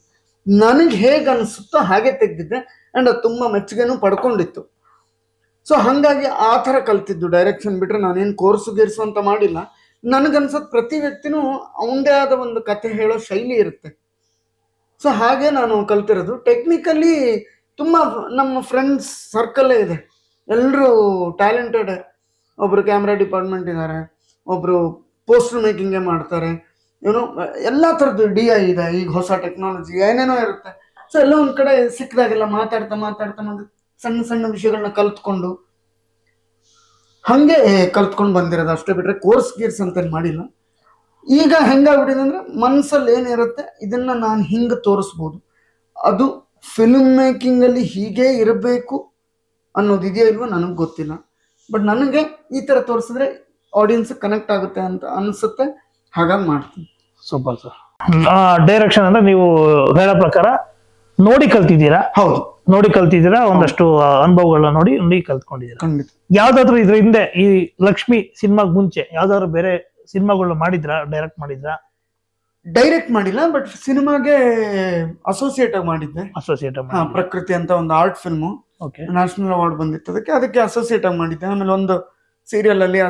ನನಗೆ ಹೇಗೆ ಅನಿಸುತ್ತೋ ಹಾಗೆ ತೆಗ್ದಿದ್ದೆ, ಅಂಡ್ ಅದು ತುಂಬಾ ಮೆಚ್ಚುಗೆನೂ ಪಡ್ಕೊಂಡಿತ್ತು. ಸೊ ಹಂಗಾಗಿ ಆ ಥರ ಕಲ್ತಿದ್ದು ಡೈರೆಕ್ಷನ್. ಬಿಟ್ರೆ ನಾನೇನು ಕೋರ್ಸು ಗೀರ್ಸು ಅಂತ ಮಾಡಿಲ್ಲ. ನನಗನ್ಸತ್ ಪ್ರತಿ ವ್ಯಕ್ತಿನೂ ಅವನದೇ ಆದ ಒಂದು ಕತೆ ಹೇಳೋ ಶೈಲಿ ಇರುತ್ತೆ. ಸೊ ಹಾಗೆ ನಾನು ಕಲ್ತಿರೋದು. ಟೆಕ್ನಿಕಲಿ ತುಂಬಾ ನಮ್ಮ ಫ್ರೆಂಡ್ಸ್ ಸರ್ಕಲ್ಲೇ ಇದೆ, ಎಲ್ಲರೂ ಟ್ಯಾಲೆಂಟೆಡ್. ಒಬ್ರು ಕ್ಯಾಮ್ರಾ ಡಿಪಾರ್ಟ್ಮೆಂಟ್ ಇದ್ದಾರೆ, ಒಬ್ರು ಪೋಸ್ಟರ್ ಮೇಕಿಂಗೇ ಮಾಡ್ತಾರೆ, ಏನೋ ಎಲ್ಲ ಥರದ್ದು DI ಇದೆ. ಈಗ ಹೊಸ ಟೆಕ್ನಾಲಜಿ ಏನೇನೋ ಇರುತ್ತೆ. ಸೊ ಎಲ್ಲ ಒಂದ್ ಕಡೆ ಸಿಕ್ಕಿದಾಗೆಲ್ಲ ಮಾತಾಡ್ತಾ ಸಣ್ಣ ಸಣ್ಣ ವಿಷಯಗಳನ್ನ ಕಲ್ತ್ಕೊಂಡು ಹಂಗೆ ಕಲ್ತ್ಕೊಂಡು ಬಂದಿರೋದು ಅಷ್ಟೇ, ಬಿಟ್ರೆ ಕೋರ್ಸ್ ಗೀರ್ಸ್ ಅಂತ ಮಾಡಿಲ್ಲ. ಈಗ ಹೆಂಗಾಗ್ಬಿಟ್ಟಿದೆ ಅಂದ್ರೆ ಮನ್ಸಲ್ಲಿ ಏನಿರುತ್ತೆ ಇದನ್ನ ನಾನು ಹಿಂಗೆ ತೋರಿಸ್ಬೋದು, ಅದು ಫಿಲ್ಮ್ ಮೇಕಿಂಗ್ ಅಲ್ಲಿ ಹೀಗೆ ಇರಬೇಕು ಅನ್ನೋದು ಇದೆಯೋ ಇಲ್ವೋ ನನಗೆ ಗೊತ್ತಿಲ್ಲ. ಬಟ್ ನನಗೆ ಈ ತರ ತೋರಿಸಿದ್ರೆ ಆಡಿಯನ್ಸ್ ಕನೆಕ್ಟ್ ಆಗುತ್ತೆ ಅಂತ ಅನ್ಸುತ್ತೆ, ಹಾಗಾಗಿ ಮಾಡ್ತೀನಿ.
Super sir. ಡೈರೆಕ್ಷನ್ ಅಂದ್ರೆ ನೀವು ಹೇಳೋ ಪ್ರಕಾರ ನೋಡಿ ಕಲ್ತಿದ್ದೀರಾ?
ಹೌದು,
ನೋಡಿ ಕಲ್ತಿದ್ದೀರಾ, ಒಂದಷ್ಟು ಅನುಭವಗಳನ್ನ ನೋಡಿ ನೋಡಿ ಕಲ್ತ್ಕೊಂಡಿದ್ದೀರಾ.
ಖಂಡಿತ.
ಯಾವ್ದಾದ್ರು ಇದ್ರ ಹಿಂದೆ ಈ ಲಕ್ಷ್ಮಿ ಸಿನಿಮಾಗ್ ಮುಂಚೆ ಯಾವ್ದಾದ್ರು ಬೇರೆ ಸಿನಿಮಾಗಳನ್ನ ಮಾಡಿದ್ರಾ, ಡೈರೆಕ್ಟ್ ಮಾಡಿದ್ರಾ?
ಡೈರೆಕ್ಟ್ ಮಾಡಿಲ್ಲ, ಬಟ್ ಸಿನಿಮಾಗೆ ಅಸೋಸಿಯೇಟ್ ಆಗಿ ಮಾಡಿದ್ದೆ.
ಅಸೋಸಿಯೇಟ್?
ಪ್ರಕೃತಿ ಅಂತ ಒಂದು art film,
okay,
national award ಬಂದಿತ್ತು ಅದಕ್ಕೆ ಅಸೋಸಿಯೇಟ್ ಆಗಿ ಮಾಡಿದ್ದೆ. ಆಮೇಲೆ ಒಂದು ಸೀರಿಯಲ್ ಅಲ್ಲಿ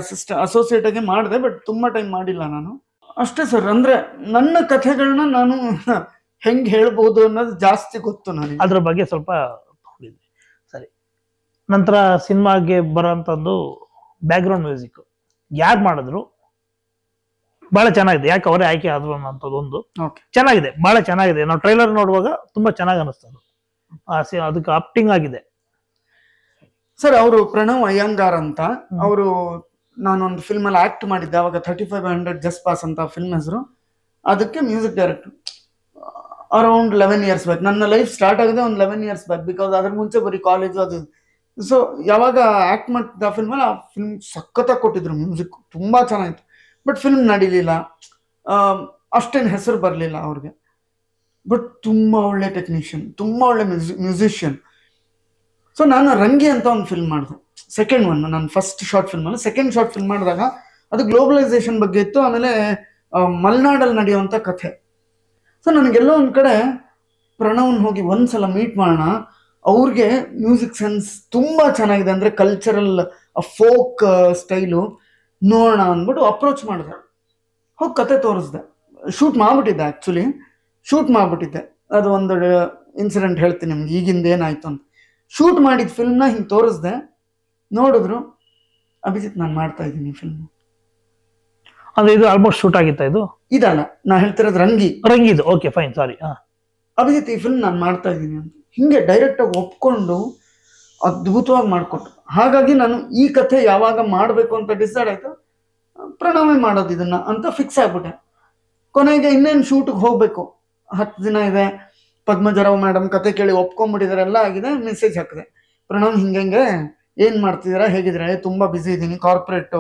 ಅಸೋಸಿಯೇಟ್ ಆಗಿ ಮಾಡಿದೆ, ಬಟ್ ತುಂಬಾ ಟೈಮ್ ಮಾಡಿಲ್ಲ ನಾನು. ಅಷ್ಟೇ ಸರ್. ಅಂದ್ರೆ ನನ್ನ ಕಥೆಗಳನ್ನ ನಾನು ಹೆಂಗ್ ಹೇಳ್ಬೋದು ಅನ್ನೋದು ಜಾಸ್ತಿ ಗೊತ್ತು ನನಗೆ,
ಅದ್ರ ಬಗ್ಗೆ ಸ್ವಲ್ಪ ನೋಡಿದ್ವಿ. ಸರಿ, ನಂತರ ಸಿನಿಮಾಗೆ ಬರೋಂಥದ್ದು ಬ್ಯಾಕ್ ಗ್ರೌಂಡ್ ಮ್ಯೂಸಿಕ್ ಯಾರು ಮಾಡಿದ್ರು? ಬಹಳ ಚೆನ್ನಾಗಿದೆ, ಯಾಕೆ ಅವರೇ ಆಯ್ಕೆ ಆದ್ರು ಅನ್ನೋಂಥದ್ದು ಒಂದು ಚೆನ್ನಾಗಿದೆ, ಬಹಳ ಚೆನ್ನಾಗಿದೆ. ನಾವು ಟ್ರೈಲರ್ ನೋಡುವಾಗ ತುಂಬಾ ಚೆನ್ನಾಗಿ ಅನಿಸ್ತದೆ, ಅದಕ್ಕೆ ಆಪ್ಟಿಂಗ್ ಆಗಿದೆ.
ಸರ್ ಅವರು ಪ್ರಣವ್ ಅಯ್ಯಂಗಾರ್ ಅಂತ, ಅವರು ನಾನೊಂದು ಫಿಲ್ಮ್ ಅಲ್ಲಿ ಆಕ್ಟ್ ಮಾಡಿದ್ದೆ ಅವಾಗ, 3500 ಜಸ್ಟ್ ಪಾಸ್ ಅಂತ ಫಿಲ್ಮ್ ಹೆಸರು. ಅದಕ್ಕೆ music director around 11 years back. ನನ್ನ ಲೈಫ್ ಸ್ಟಾರ್ಟ್ ಆಗಿದೆ ಒಂದು 11 ಇಯರ್ಸ್ ಬ್ಯಾಕ್, ಬಿಕಾಸ್ ಅದ್ರ ಮುಂಚೆ ಬರೀ ಕಾಲೇಜು ಅದು. ಸೊ ಯಾವಾಗ ಆಕ್ಟ್ ಮಾಡಿದ ಫಿಲ್ಮ್ ಅಲ್ಲಿ, ಆ ಫಿಲ್ಮ್ ಸಖತ್ತಾಗಿ ಕೊಟ್ಟಿದ್ರು ಮ್ಯೂಸಿಕ್, ತುಂಬಾ ಚೆನ್ನಾಗಿತ್ತು. ಬಟ್ ಫಿಲ್ಮ್ ನಡೀಲಿಲ್ಲ, ಅಷ್ಟೇನು ಹೆಸರು ಬರಲಿಲ್ಲ ಅವ್ರಿಗೆ. ಬಟ್ ತುಂಬಾ ಒಳ್ಳೆ ಟೆಕ್ನಿಷಿಯನ್, ತುಂಬಾ ಒಳ್ಳೆ ಮ್ಯೂಸಿಷಿಯನ್. ಸೊ ನಾನು ರಂಗಿ ಅಂತ ಒಂದು ಫಿಲ್ಮ್ ಮಾಡಿದೆ, ಸೆಕೆಂಡ್ ಒನ್. ನಾನು ಫಸ್ಟ್ ಶಾರ್ಟ್ ಫಿಲ್ಮ್ ಅಲ್ಲ, ಸೆಕೆಂಡ್ ಶಾರ್ಟ್ ಫಿಲ್ಮ್ ಮಾಡಿದಾಗ ಅದು ಗ್ಲೋಬಲೈಸೇಷನ್ ಬಗ್ಗೆ ಇತ್ತು. ಆಮೇಲೆ ಮಲೆನಾಡಲ್ಲಿ ನಡೆಯುವಂಥ ಕಥೆ. ಸೊ ನನಗೆಲ್ಲೋ ಒಂದು ಕಡೆ ಪ್ರಣವ್ನ ಹೋಗಿ ಒಂದ್ಸಲ ಮೀಟ್ ಮಾಡೋಣ, ಅವ್ರಿಗೆ ಮ್ಯೂಸಿಕ್ ಸೆನ್ಸ್ ತುಂಬಾ ಚೆನ್ನಾಗಿದೆ, ಅಂದ್ರೆ ಕಲ್ಚರಲ್ ಫೋಕ್ ಸ್ಟೈಲು ನೋಡೋಣ ಅಂದ್ಬಿಟ್ಟು ಅಪ್ರೋಚ್ ಮಾಡಿದೆ. ಹೋಗಿ ಕತೆ ತೋರಿಸ್ದೆ, ಶೂಟ್ ಮಾಡ್ಬಿಟ್ಟಿದ್ದೆ. ಆ್ಯಕ್ಚುಲಿ ಶೂಟ್ ಮಾಡ್ಬಿಟ್ಟಿದ್ದೆ. ಅದು ಒಂದು ಇನ್ಸಿಡೆಂಟ್ ಹೇಳ್ತೀನಿ ನಿಮ್ಗೆ ಈಗಿಂದ ಏನಾಯ್ತು ಅಂತ. ಶೂಟ್ ಮಾಡಿದ ಫಿಲ್ಮ್ನ ಹಿಂಗೆ ತೋರಿಸ್ದೆ, ನೋಡಿದ್ರು, ಅಭಿಜಿತ್ ನಾನು ಮಾಡ್ತಾ ಇದ್ದೀನಿ ಫಿಲ್ಮ್.
ಅಂದ್ರೆ ಇದು ಆಲ್ಮೋಸ್ಟ್ ಶೂಟ್ ಆಗಿತ್ತಾ? ಇದು
ಇದಲ್ಲ, ನಾ ಹೇಳ್ತಿರೋದು
ರಂಗಿದು. ಓಕೆ, ಫೈನ್, ಸಾರಿ.
ಅಭಿಜಿತ್ ಈ ಫಿಲ್ಮ್ ನಾನು ಮಾಡ್ತಾ ಇದ್ದೀನಿ ಅಂತ ಹಿಂಗೆ ಡೈರೆಕ್ಟ್ ಆಗಿ ಒಪ್ಕೊಂಡು ಅದ್ಭುತವಾಗಿ ಮಾಡಿಕೊಟ್ರು. ಹಾಗಾಗಿ ನಾನು ಈ ಕಥೆ ಯಾವಾಗ ಮಾಡಬೇಕು ಅಂತ ಡಿಸೈಡ್ ಆಯ್ತು, ಪ್ರಣವೇ ಮಾಡೋದು ಇದನ್ನ ಅಂತ ಫಿಕ್ಸ್ ಆಗ್ಬಿಟ್ಟೆ. ಕೊನೆಗೆ ಇನ್ನೇನು ಶೂಟಿಗೆ ಹೋಗ್ಬೇಕು, 10 ದಿನ ಇದೆ. ಪದ್ಮಜರಾವ್ ಮೇಡಮ್ ಕತೆ ಕೇಳಿ ಒಪ್ಕೊಂಡ್ಬಿಟ್ಟಿದ್ದಾರೆ, ಎಲ್ಲ ಆಗಿದೆ. ಮೆಸೇಜ್ ಹಾಕಿದೆ, ಪ್ರಣವ್ ಹಿಂಗೆ ಏನ್ ಮಾಡ್ತಿದ್ದೀರಾ, ಹೇಗಿದ್ದೀರಾ? ತುಂಬಾ ಬ್ಯುಸಿ ಇದ್ದೀನಿ, ಕಾರ್ಪೊರೇಟ್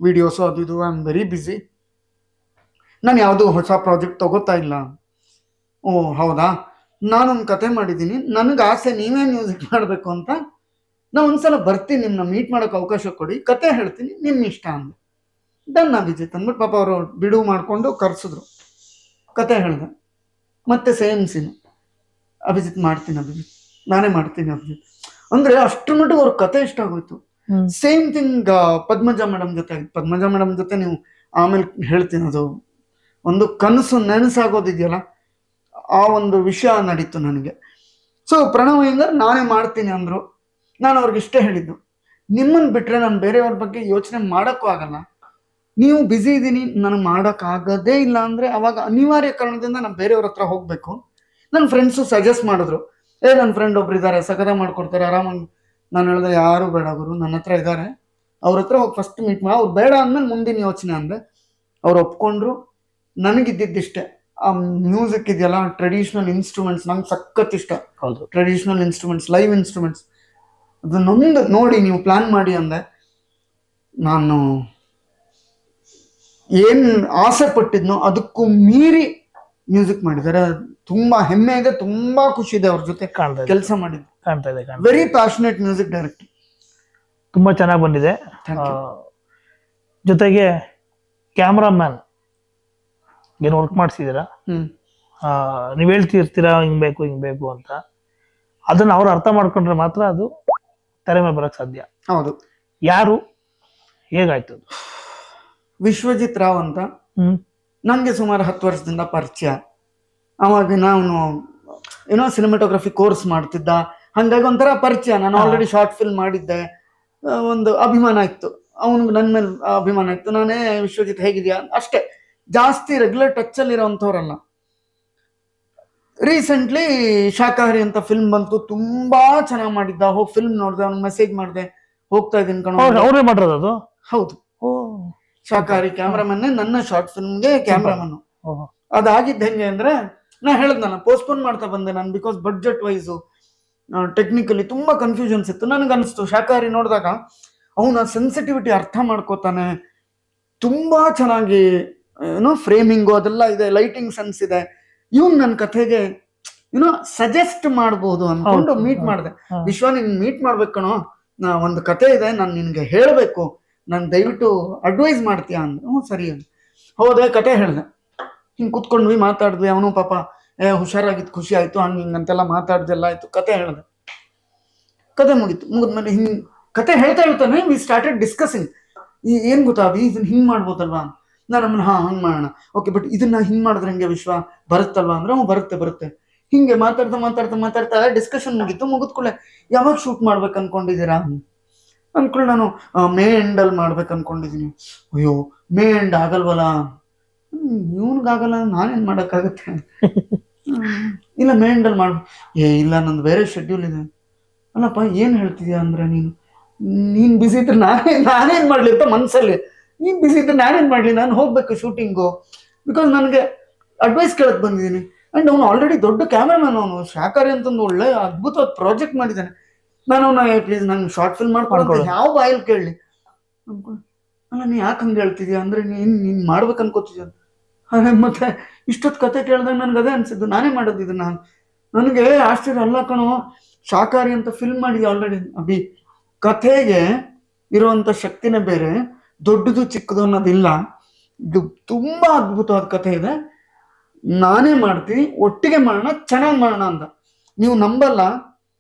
ವಿಡಿಯೋಸು ಅದು ಇದು, ಐ ಆಮ್ ವೆರಿ ಬ್ಯುಸಿ, ನಾನು ಯಾವುದೂ ಹೊಸ ಪ್ರಾಜೆಕ್ಟ್ ತಗೋತಾ ಇಲ್ಲ. ಓ ಹೌದಾ, ನಾನೊಂದು ಕತೆ ಮಾಡಿದ್ದೀನಿ, ನನಗೆ ಆಸೆ ನೀವೇ ಮ್ಯೂಸಿಕ್ ಮಾಡಬೇಕು ಅಂತ. ನಾ ಒಂದ್ಸಲ ಬರ್ತೀನಿ, ನಿಮ್ಮನ್ನ ಮೀಟ್ ಮಾಡೋಕೆ ಅವಕಾಶ ಕೊಡಿ, ಕತೆ ಹೇಳ್ತೀನಿ, ನಿಮ್ಮ ಇಷ್ಟ ಅಂದೆ. ಡನ್ ಅಭಿಜಿತ್ ಅಂದ್ಬಿಟ್ಟು ಪಾಪ ಅವರು ಬಿಡುವು ಮಾಡಿಕೊಂಡು ಕರೆಸಿದ್ರು. ಕತೆ ಹೇಳಿದೆ, ಮತ್ತೆ ಸೇಮ್ ಸೀನ್. ಅಭಿಜಿತ್ ಮಾಡ್ತೀನಿ ಅಭಿಜಿತ್, ನಾನೇ ಮಾಡ್ತೀನಿ ಅಭಿಜಿತ್ ಅಂದ್ರೆ ಅಷ್ಟ್ರ ಮಟ್ಟಿಗೆ ಅವ್ರ ಕತೆ ಇಷ್ಟ ಆಗೋಯ್ತು. ಸೇಮ್ ಥಿಂಗ್ ಪದ್ಮಜಾ ಮೇಡಮ್ ಜೊತೆ ಆಗಿತ್ತು. ಪದ್ಮಜಾ ಮೇಡಮ್ ಜೊತೆ ನೀವು ಆಮೇಲೆ ಹೇಳ್ತೀನಿ, ಅದು ಒಂದು ಕನಸು ನೆನಸಾಗೋದಿದೆಯಲ್ಲ, ಆ ಒಂದು ವಿಷಯ ನಡೀತು ನನಗೆ. ಸೊ ಪ್ರಣವ್ ಅಯ್ಯಂಗಾರ್ ನಾನೇ ಮಾಡ್ತೀನಿ ಅಂದ್ರು. ನಾನು ಅವ್ರಿಗೆ ಇಷ್ಟೇ ಹೇಳಿದ್ದು, ನಿಮ್ಮನ್ನು ಬಿಟ್ರೆ ನಾನು ಬೇರೆಯವ್ರ ಬಗ್ಗೆ ಯೋಚನೆ ಮಾಡೋಕ್ಕೂ ಆಗಲ್ಲ, ನೀವು ಬ್ಯುಸಿ ಇದ್ದೀನಿ, ನನಗೆ ಮಾಡೋಕ್ಕಾಗದೇ ಇಲ್ಲ ಅಂದರೆ ಅವಾಗ ಅನಿವಾರ್ಯ ಕಾರಣದಿಂದ ನಾನು ಬೇರೆಯವ್ರ ಹತ್ರ ಹೋಗಬೇಕು. ನನ್ನ ಫ್ರೆಂಡ್ಸು ಸಜೆಸ್ಟ್ ಮಾಡಿದ್ರು, ನನ್ನ ಫ್ರೆಂಡ್ ಒಬ್ರು ಇದ್ದಾರೆ, ಸಕದ ಮಾಡ್ಕೊಡ್ತಾರೆ ಆರಾಮಾಗಿ. ನಾನು ಹೇಳಿದೆ, ಯಾರು ಬೇಡ ಗುರು, ನನ್ನ ಹತ್ರ ಇದ್ದಾರೆ, ಅವ್ರ ಹತ್ರ ಹೋಗಿ ಫಸ್ಟ್ ಮೀಟ್ ಮಾಡಿ, ಅವ್ರು ಬೇಡ ಅಂದಮೇಲೆ ಮುಂದಿನ ಯೋಚನೆ ಅಂದೆ. ಅವ್ರು ಒಪ್ಕೊಂಡ್ರು. ನನಗಿದ್ದಿದ್ದಿಷ್ಟೇ, ಆ ಮ್ಯೂಸಿಕ್ ಇದೆಯಲ್ಲ, ಟ್ರೆಡಿಷನಲ್ ಇನ್ಸ್ಟ್ರೂಮೆಂಟ್ಸ್ ನಂಗೆ ಸಖತ್ ಇಷ್ಟ. ಟ್ರೆಡಿಷನಲ್ ಇನ್ಸ್ಟ್ರೂಮೆಂಟ್ಸ್, ಲೈವ್ ಇನ್ಸ್ಟ್ರೂಮೆಂಟ್ಸ್, ಅದನ್ನೊಂದು ನೋಡಿ ನೀವು ಪ್ಲಾನ್ ಮಾಡಿ ಅಂದೆ. ನಾನು ಏನ್ ಆಸೆ ಪಟ್ಟಿದ್ನೋ ಅದಕ್ಕೂ ಮೀರಿ ಮ್ಯೂಸಿಕ್ ಮಾಡಿದ್ದಾರೆ. ತುಂಬಾ ಹೆಮ್ಮೆ ಇದೆ, ತುಂಬಾ ಖುಷಿ ಇದೆ ಅವ್ರ ಜೊತೆ ಕೆಲಸ ಮಾಡಿದ್ದು.
ಕಾಣ್ತಾ ಇದೆ.
ವೆರಿ ಪ್ಯಾಷನೇಟ್ ಮ್ಯೂಸಿಕ್ ಡೈರೆಕ್ಟರ್,
ತುಂಬಾ ಚೆನ್ನಾಗಿ ಬಂದಿದೆ. ಜೊತೆಗೆ ಕ್ಯಾಮ್ರಾಮ್ಯಾನ್ ಏನು ವರ್ಕ್ ಮಾಡಿಸಿದ್ದೀರಾ? ನೀವ್ ಹೇಳ್ತಿರ್ತೀರಾ ಹಿಂಗ್ ಬೇಕು ಅಂತ, ಅದನ್ನ ಅವ್ರು ಅರ್ಥ ಮಾಡ್ಕೊಂಡ್ರೆ ಮಾತ್ರ ಅದು ತೆರೆ ಮೇಲೆ ಬರಕ್ ಸಾಧ್ಯ.
ಹೌದು.
ಯಾರು, ಹೇಗಾಯ್ತು?
ವಿಶ್ವಜಿತ್ ರಾವ್ ಅಂತ, ನಂಗೆ ಸುಮಾರು 10 ವರ್ಷದಿಂದ ಪರಿಚಯ. ಅವಾಗ ನಾನು ಏನೋ ಸಿನಿಮಾಟೋಗ್ರಫಿ ಕೋರ್ಸ್ ಮಾಡ್ತಿದ್ದ, ಹಂಗಾಗಿ ಒಂಥರ ಪರಿಚಯ. ನಾನು ಆಲ್ರೆಡಿ ಶಾರ್ಟ್ ಫಿಲ್ಮ್ ಮಾಡಿದ್ದೆ, ಒಂದು ಅಭಿಮಾನ ಇತ್ತು ಅವನಿಗೆ, ನನ್ನ ಮೇಲೆ ಅಭಿಮಾನ ಇತ್ತು. ನಾನೇ ವಿಶ್ವಜಿತ್ ಹೇಗಿದ್ಯಾ ಅಷ್ಟೇ, ಜಾಸ್ತಿ ರೆಗ್ಯುಲರ್ ಟಚ್ ಅಲ್ಲಿ ಇರೋಂಥವ್ರಲ್ಲ. ರೀಸೆಂಟ್ಲಿ ಶಾಕಾಹಾರಿ ಅಂತ ಫಿಲ್ಮ್ ಬಂತು, ತುಂಬಾ ಚೆನ್ನಾಗಿ ಮಾಡಿದ್ದ. ಹೋಗಿ ಫಿಲ್ಮ್ ನೋಡಿದೆ, ಅವ್ನಿಗೆ ಮೆಸೇಜ್ ಮಾಡಿದೆ, ಹೋಗ್ತಾ ಇದೀನಿ ಕಣೋ.
ಅವ್ರೇ ಮಾಡಿರೋದು ಅದು?
ಹೌದು,
ಓ
ಶಾಕಾಹಾರಿ ಕ್ಯಾಮ್ರಾಮನ್ನೇ ನನ್ನ ಶಾರ್ಟ್ ಫಿಲ್ಮ್ಗೆ ಕ್ಯಾಮ್ರಾಮನ್.
ಓಹೋ.
ಅದಾಗಿದ್ದು ಹೆಂಗೆ ಅಂದ್ರೆ, ನಾ ಹೇಳದ್ನಲ್ಲ, ಪೋಸ್ಟ್ಪೋನ್ ಮಾಡ್ತಾ ಬಂದೆ ನಾನು, ಬಿಕಾಸ್ ಬಡ್ಜೆಟ್ ವೈಸು ಟೆಕ್ನಿಕಲಿ ತುಂಬಾ ಕನ್ಫ್ಯೂಷನ್ಸ್ ಇತ್ತು. ನನಗನ್ನಿಸ್ತು ಶಾಕಾಹಾರಿ ನೋಡಿದಾಗ ಅವನ ಸೆನ್ಸಿಟಿವಿಟಿ ಅರ್ಥ ಮಾಡ್ಕೋತಾನೆ, ತುಂಬಾ ಚೆನ್ನಾಗಿ ಏನೋ ಫ್ರೇಮಿಂಗು ಅದೆಲ್ಲ ಇದೆ, ಲೈಟಿಂಗ್ ಸೆನ್ಸ್ ಇದೆ, ಇವನ್ ನನ್ನ ಕಥೆಗೆ ಏನೋ ಸಜೆಸ್ಟ್ ಮಾಡ್ಬೋದು ಅನ್ಕೊಂಡು ಮೀಟ್ ಮಾಡಿದೆ. ವಿಶ್ವ, ನೀನ್ ಮೀಟ್ ಮಾಡ್ಬೇಕು ಕಣೋ, ಒಂದು ಕತೆ ಇದೆ, ನಾನು ನಿನ್ಗೆ ಹೇಳ್ಬೇಕು, ನಾನು ದಯವಿಟ್ಟು ಅಡ್ವೈಸ್ ಮಾಡ್ತೀಯಾ ಅಂದ್ರೆ. ಹ್ಞೂ ಸರಿ ಅಂತ ಹೋದೆ, ಕತೆ ಹೇಳ್ದೆ. ಹಿಂಗೆ ಕುತ್ಕೊಂಡ್ವಿ, ಮಾತಾಡಿದ್ವಿ. ಅವನು ಪಾಪ ಹುಷಾರಾಗಿತ್ತು, ಖುಷಿ ಆಯ್ತು, ಹಂಗೆ ಹಿಂಗಂತೆಲ್ಲ ಮಾತಾಡ್ದೆಲ್ಲ ಆಯ್ತು. ಕತೆ ಹೇಳ್ದೆ, ಕತೆ ಮುಗೀತು. ಮುಗಿದ್ಮೇಲೆ ಹಿಂಗೆ ಕತೆ ಹೇಳ್ತಾನೆ ವಿ ಸ್ಟಾರ್ಟೆಡ್ ಡಿಸ್ಕಸಿಂಗ್. ಏನ್ ಗೊತ್ತಾ ಇದನ್ನ ಹಿಂಗ್ ಮಾಡ್ಬೋದಲ್ವಾ? ನಾನು ಹಂಗ್ ಮಾಡೋಣ, ಓಕೆ, ಬಟ್ ಇದನ್ನ ಹಿಂಗ್ ಮಾಡಿದ್ರೆ ಹೆಂಗೆ ವಿಶ್ವ, ಬರುತ್ತಲ್ವಾ ಅಂದ್ರೆ, ಹ್ಞೂ ಬರುತ್ತೆ. ಹಿಂಗೆ ಮಾತಾಡ್ತಾ ಡಿಸ್ಕಷನ್ ಮುಗೀತು. ಮುಗಿದ್ಕೊಳ್ಳೆ ಯಾವಾಗ ಶೂಟ್ ಮಾಡ್ಬೇಕು ಅನ್ಕೊಂಡಿದ್ದೀರಾ ಅನ್ಕೊಳ್ಳಿ. ನಾನು ಮೇ ಎಂಡಲ್ಲಿ ಮಾಡ್ಬೇಕು ಅನ್ಕೊಂಡಿದೀನಿ. ಅಯ್ಯೋ, ಮೇ ಎಂಡ್ ಆಗಲ್ವಲ್ಲ? ಇವನ್ಗಾಗಲ್ಲ, ನಾನೇನ್ ಮಾಡಕ್ಕಾಗತ್ತೆ? ಇಲ್ಲ, ಮೇ ಎಂಡಲ್ಲಿ ಇಲ್ಲ, ನಂದು ಬೇರೆ ಶೆಡ್ಯೂಲ್ ಇದೆ. ಅಲ್ಲಪ್ಪ, ಏನ್ ಹೇಳ್ತಿದ್ಯಾ ಅಂದ್ರೆ, ನೀನ್ ಬಿಸಿ ಇದ್ರೆ ನಾನೇನ್ ಮಾಡ್ಲಿ ಅಂತ ಮನ್ಸಲ್ಲಿ, ನೀನ್ ಬಿಸಿ ಇದ್ರೆ ನಾನೇನ್ ಮಾಡ್ಲಿ, ನಾನು ಹೋಗ್ಬೇಕು ಶೂಟಿಂಗು, ಬಿಕಾಸ್ ನನಗೆ ಅಡ್ವೈಸ್ ಕೇಳಕ್ ಬಂದಿದ್ದೀನಿ. ಅಂಡ್ ಅವನು ಆಲ್ರೆಡಿ ದೊಡ್ಡ ಕ್ಯಾಮ್ರಾಮನ್, ಅವನು ಶಾಕಾರಿ ಅಂತಂದು ಒಳ್ಳೆ ಅದ್ಭುತವಾದ ಪ್ರಾಜೆಕ್ಟ್ ಮಾಡಿದ್ದಾನೆ. ನಾನು ಪ್ಲೀಸ್ ನಂಗೆ ಶಾರ್ಟ್ ಫಿಲ್ಮ್ ಮಾಡ್ಕೊಂಡು ಯಾವ ಬಾಯಲ್ಲಿ ಕೇಳಲಿ ಅನ್ಕೊಂಡು. ಅಲ್ಲ, ನೀ ಯಾಕೆ ಹಂಗೆ ಹೇಳ್ತಿದ್ಯಾ ಅಂದ್ರೆ, ನೀನ್ ಮಾಡ್ಬೇಕು ಅನ್ಕೋತಿದ್ಯ. ಮತ್ತೆ ಇಷ್ಟೊತ್ತು ಕತೆ ಕೇಳಿದಾಗ ನನ್ಗೆ ಅದೇ ಅನ್ಸಿದ್ದು, ನಾನೇ ಮಾಡೋದು ಇದನ್ನ. ನನಗೆ ಆಶ್ಚರ್ಯ, ಅಲ್ಲ ಕಣೋ, ಶಾಕಾರಿ ಅಂತ ಫಿಲ್ಮ್ ಮಾಡಿದ್ಯಾ ಆಲ್ರೆಡಿ. ಅಭಿ, ಕಥೆಗೆ ಇರುವಂತ ಶಕ್ತಿನೇ ಬೇರೆ, ದೊಡ್ಡದು ಚಿಕ್ಕದು ಅನ್ನೋದಿಲ್ಲ. ಇದು ತುಂಬಾ ಅದ್ಭುತವಾದ ಕಥೆ ಇದೆ, ನಾನೇ ಮಾಡ್ತೀನಿ, ಒಟ್ಟಿಗೆ ಮಾಡೋಣ, ಚೆನ್ನಾಗಿ ಮಾಡೋಣ ಅಂತ. ನೀವು ನಂಬಲ್ಲ,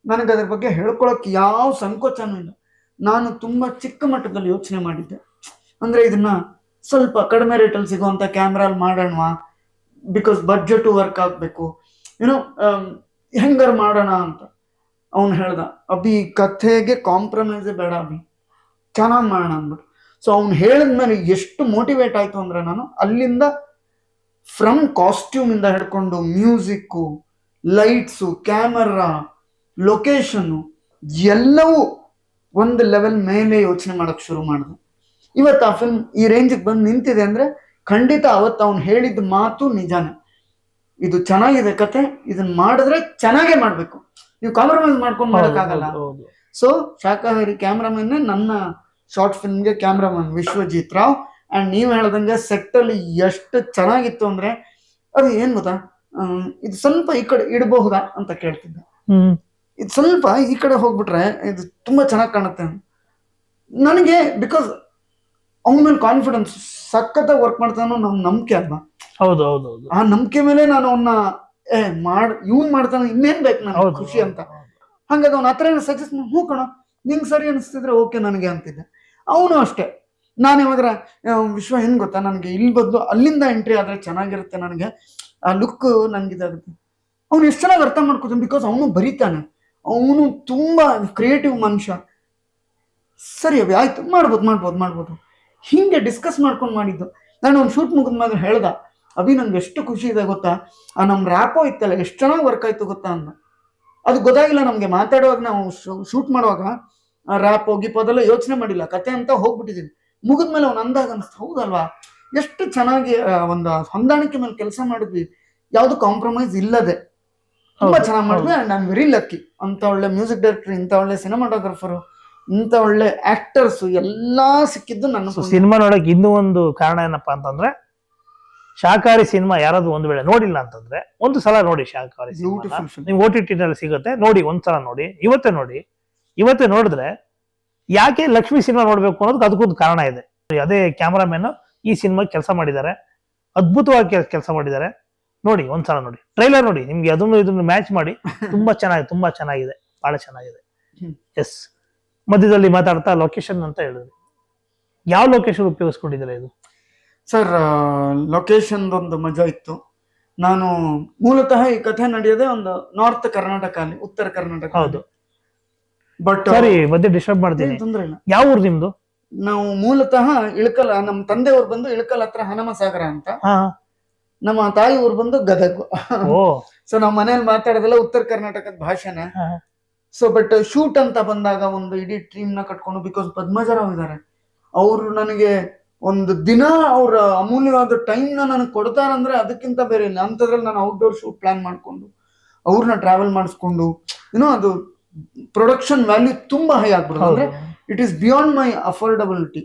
ನನಗೆ ಅದ್ರ ಬಗ್ಗೆ ಹೇಳ್ಕೊಳಕ್ ಯಾವ ಸಂಕೋಚನೂ ಇಲ್ಲ. ನಾನು ತುಂಬಾ ಚಿಕ್ಕ ಮಟ್ಟದಲ್ಲಿ ಯೋಚನೆ ಮಾಡಿದ್ದೆ, ಅಂದ್ರೆ ಇದನ್ನ ಸ್ವಲ್ಪ ಕಡಿಮೆ ರೇಟಲ್ಲಿ ಸಿಗುವಂತ ಕ್ಯಾಮ್ರಲ್ಲಿ ಮಾಡೋಣವಾ, ಬಿಕಾಸ್ ಬಡ್ಜೆಟ್ ವರ್ಕ್ ಆಗ್ಬೇಕು, ಏನೋ ಹೆಂಗಾರ ಮಾಡೋಣ ಅಂತ. ಅವನು ಹೇಳ್ದ, ಅಭಿ ಕಥೆಗೆ ಕಾಂಪ್ರಮೈಸೇ ಬೇಡ ಅಭಿ, ಚೆನ್ನಾಗಿ ಮಾಡೋಣ ಅಂದ್ಬಿಟ್ಟು. ಸೊ ಅವ್ನು ಹೇಳಿದ್ಮೇಲೆ ಎಷ್ಟು ಮೋಟಿವೇಟ್ ಆಯ್ತು ಅಂದ್ರೆ, ನಾನು ಅಲ್ಲಿಂದ ಫ್ರಮ್ ಕಾಸ್ಟ್ಯೂಮ್ ಇಂದ ಹಿಡ್ಕೊಂಡು ಮ್ಯೂಸಿಕ್ಕು, ಲೈಟ್ಸು, ಕ್ಯಾಮರಾ, ಲೊಕೇಶನ್ನು ಎಲ್ಲವೂ ಒಂದು ಲೆವೆಲ್ ಮೇಲೆ ಯೋಚನೆ ಮಾಡಕ್ ಶುರು ಮಾಡಿದೆ. ಇವತ್ತು ಆ ಫಿಲ್ಮ್ ಈ ರೇಂಜಿಗೆ ಬಂದು ನಿಂತಿದೆ ಅಂದ್ರೆ ಖಂಡಿತ ಅವತ್ತು ಅವ್ನು ಹೇಳಿದ ಮಾತು ನಿಜಾನೇ. ಇದು ಚೆನ್ನಾಗಿದೆ ಕತೆ, ಇದನ್ನ ಮಾಡಿದ್ರೆ ಚೆನ್ನಾಗೇ ಮಾಡ್ಬೇಕು, ನೀವು ಕಾಂಪ್ರಮೈಸ್ ಮಾಡ್ಕೊಂಡು ಮಾಡೋಕ್ಕಾಗಲ್ಲ. ಸೊ ಶಾಕಾಹಾರಿ ಕ್ಯಾಮ್ರಾಮನ್ ನನ್ನ ಶಾರ್ಟ್ ಫಿಲ್ಮ್ಗೆ ಕ್ಯಾಮ್ರಾಮನ್ ವಿಶ್ವಜಿತ್ ರಾವ್. ಅಂಡ್ ನೀವು ಹೇಳ್ದಂಗೆ ಸೆಟ್ ಅಲ್ಲಿ ಎಷ್ಟು ಚೆನ್ನಾಗಿತ್ತು ಅಂದ್ರೆ, ಅದು ಏನ್ ಗೊತ್ತಾ, ಇದು ಸ್ವಲ್ಪ ಈ ಕಡೆ ಇಡಬಹುದಾ ಅಂತ ಕೇಳ್ತಿದ್ದೆ. ಇದು ಸ್ವಲ್ಪ ಈ ಕಡೆ ಹೋಗ್ಬಿಟ್ರೆ ಇದು ತುಂಬಾ ಚೆನ್ನಾಗಿ ಕಾಣುತ್ತೆ ನನಗೆ, ಬಿಕಾಸ್ ಅವನ ಮೇಲೆ ಕಾನ್ಫಿಡೆನ್ಸ್, ಸಖತ್ತಾಗಿ ವರ್ಕ್ ಮಾಡ್ತಾನೋ ನಮ್ ನಂಬಿಕೆ ಅಲ್ವಾ.
ಹೌದು,
ಆ ನಂಬಿಕೆ ಮೇಲೆ ನಾನು ಅವನ್ನ ಇವ್ನ್ ಮಾಡ್ತಾನೆ, ಇನ್ನೇನ್ ಬೇಕು ನನಗೆ ಖುಷಿ ಅಂತ. ಹಂಗಾಗಿ ಅವ್ನ ಹತ್ರ ಸಜೆಸ್ಟ್ ಹ್ಞೂ ಕಣ, ನಿಂಗೆ ಸರಿ ಅನಿಸ್ತಿದ್ರೆ ಓಕೆ ನನಗೆ ಅಂತಿದ್ದೆ. ಅವನು ಅಷ್ಟೇ. ನಾನು ಇವಾಗ ವಿಶ್ವ ಏನ್ ಗೊತ್ತಾ, ನನಗೆ ಇಲ್ಲಿ ಬದಲು ಅಲ್ಲಿಂದ ಎಂಟ್ರಿ ಆದ್ರೆ ಚೆನ್ನಾಗಿರುತ್ತೆ, ನನಗೆ ಆ ಲುಕ್ ನಂಗೆ ಇದಾಗುತ್ತೆ. ಅವ್ನು ಎಷ್ಟು ಚೆನ್ನಾಗಿ ಅರ್ಥ ಮಾಡ್ಕೋತಾನೆ, ಬಿಕಾಸ್ ಅವನು ಬರೀತಾನೆ, ಅವನು ತುಂಬಾ ಕ್ರಿಯೇಟಿವ್ ಮನುಷ್ಯ. ಸರಿ ಅಭಿ, ಆಯ್ತು, ಮಾಡ್ಬೋದು ಹಿಂಗೆ ಡಿಸ್ಕಸ್ ಮಾಡ್ಕೊಂಡು ಮಾಡಿದ್ದು. ನಾನು ಒಂದು ಶೂಟ್ ಮುಗಿದ್ಮೇಲೆ ಹೇಳ್ದ, ಅಭಿ ನಂಗೆ ಎಷ್ಟು ಖುಷಿ ಇದೆ ಗೊತ್ತಾ, ಆ ನಮ್ ರ್ಯಾಪೋ ಇತ್ತಲ್ಲ ಎಷ್ಟು ಚೆನ್ನಾಗಿ ವರ್ಕ್ ಆಯ್ತು ಗೊತ್ತಾ ಅಂದ. ಅದು ಗೊತ್ತಾಗಿಲ್ಲ ನಮ್ಗೆ, ಮಾತಾಡುವಾಗ ನಾವು ಶೂಟ್ ಮಾಡುವಾಗ ರ್ಯಾಪ್ ಗಿಪ್ ಅದೆಲ್ಲ ಯೋಚನೆ ಮಾಡಿಲ್ಲ, ಕತೆ ಅಂತ ಹೋಗ್ಬಿಟ್ಟಿದೀವಿ. ಮುಗಿದ್ಮೇಲೆ ಅವ್ನು ಅಂದಾಗ ಅನ್ಸ್ತು, ಹೌದಲ್ವಾ ಎಷ್ಟು ಚೆನ್ನಾಗಿ ಒಂದು ಹೊಂದಾಣಿಕೆ ಮೇಲೆ ಕೆಲಸ ಮಾಡಿದ್ವಿ, ಯಾವ್ದು ಕಾಂಪ್ರಮೈಸ್ ಇಲ್ಲದೆ ತುಂಬಾ ಚೆನ್ನಾಗಿ ಮಾಡಿದ್ವಿ. And I am very lucky, ಅಂತ ಒಳ್ಳೆ ಮ್ಯೂಸಿಕ್ ಡೈರೆಕ್ಟರ್, ಇಂಥ ಒಳ್ಳೆ ಸಿನಿಮಾಟೋಗ್ರಫರು, ಇಂಥ ಒಳ್ಳೆ ಆಕ್ಟರ್ಸ್ ಎಲ್ಲಾ ಸಿಕ್ಕಿದ್ದು ನನ್ನ.
ಸಿನಿಮಾ ನೋಡಕ್ ಇನ್ನೂ ಒಂದು ಕಾರಣ ಏನಪ್ಪಾ ಅಂತಂದ್ರೆ, ಶಾಕಾಹಾರಿ ಸಿನಿಮಾ ಯಾರಾದ್ರೂ ಒಂದು ವೇಳೆ ನೋಡಿಲ್ಲ ಅಂತಂದ್ರೆ ಒಂದು ಸಲ ನೋಡಿ. ಶಾಕಾಹಾರಿ ನೀವು OTT ನಲ್ಲಿ ಸಿಗುತ್ತೆ, ನೋಡಿ, ಒಂದ್ಸಲ ನೋಡಿ, ಇವತ್ತೇ ನೋಡಿದ್ರೆ ಯಾಕೆ ಲಕ್ಷ್ಮಿ ಸಿನಿಮಾ ನೋಡ್ಬೇಕು ಅನ್ನೋದಕ್ಕೆ ಅದಕ್ಕೊಂದು ಕಾರಣ ಇದೆ. ಅದೇ ಕ್ಯಾಮರಾಮನ್ ಈ ಸಿನಿಮಾ ಕೆಲಸ ಮಾಡಿದ್ದಾರೆ, ಅದ್ಭುತವಾಗಿ ಕೆಲಸ ಮಾಡಿದ್ದಾರೆ. ನೋಡಿ, ಒಂದ್ಸಲ ನೋಡಿ, ಟ್ರೈಲರ್ ನೋಡಿ, ನಿಮ್ಗೆ ಇದನ್ನು ಮ್ಯಾಚ್ ಮಾಡಿ. ತುಂಬಾ ಚೆನ್ನಾಗಿದೆ, ಬಹಳ ಚೆನ್ನಾಗಿದೆ. ಎಸ್, ಮಧ್ಯದಲ್ಲಿ ಮಾತಾಡ್ತಾ ಲೊಕೇಶನ್ ಅಂತ ಹೇಳಿದ್ರಿ, ಯಾವ ಲೊಕೇಶನ್ ಉಪಯೋಗಿಸ್ಕೊಂಡಿದ್ದೀರಾ ಇದು?
ಸರ್, ಲೊಕೇಶನ್ ಒಂದು ಮಜಾ ಇತ್ತು. ನಾನು ಮೂಲತಃ ಈ ಕಥೆ ನಡೆಯೋದೇ ಒಂದು ನಾರ್ತ್ ಕರ್ನಾಟಕ ಅಲ್ಲಿ, ಉತ್ತರ ಕರ್ನಾಟಕ.
ಹೌದು,
ಬಟ್
ಸರಿ, ಮಧ್ಯೆ ಡಿಸ್ಟರ್ಬ್ ಮಾಡ್ತೀನಿ.
ತೊಂದ್ರೆ ಇಲ್ಲ.
ಯಾವ ಊರು ನಿಮ್ದು?
ನಾವು ಮೂಲತಃ ಇಳಕಲ್, ನಮ್ಮ ತಂದೆಯವ್ರು ಬಂದು ಇಳಕಲ್ ಹತ್ರ ಹನುಮಸಾಗರ ಅಂತ, ನಮ್ಮ ತಾಯಿ ಊರು ಬಂದು ಗದಗ. ಸೊ ನಾವ್ ಮನೇಲಿ ಮಾತಾಡೋದೆಲ್ಲ ಉತ್ತರ ಕರ್ನಾಟಕದ ಭಾಷೆನೆ. ಸೊ ಬಟ್ ಶೂಟ್ ಅಂತ ಬಂದಾಗ ಒಂದು ಇಡೀ ಟೀಮ್ ನ ಕಟ್ಕೊಂಡು, ಬಿಕಾಸ್ ಪದ್ಮಜರಾವ್ ಇದ್ದಾರೆ, ಅವರು ನನಗೆ ಒಂದು ದಿನ ಅವ್ರ ಅಮೂಲ್ಯವಾದ ಟೈಮ್ ನ ನನಗೆ ಕೊಡ್ತಾರಂದ್ರೆ ಅದಕ್ಕಿಂತ ಬೇರೆ ಇಲ್ಲ. ಅಂಥದ್ರಲ್ಲಿ ನಾನು ಔಟ್ಡೋರ್ ಶೂಟ್ ಪ್ಲಾನ್ ಮಾಡ್ಕೊಂಡು ಅವ್ರನ್ನ ಟ್ರಾವೆಲ್ ಮಾಡಿಸ್ಕೊಂಡು ಏನೋ ಅದು ಪ್ರೊಡಕ್ಷನ್ ವ್ಯಾಲ್ಯೂ ತುಂಬಾ ಹೈ ಆಗ್ಬಿಡುತ್ತೆ. ಅಂದ್ರೆ it is beyond my affordability.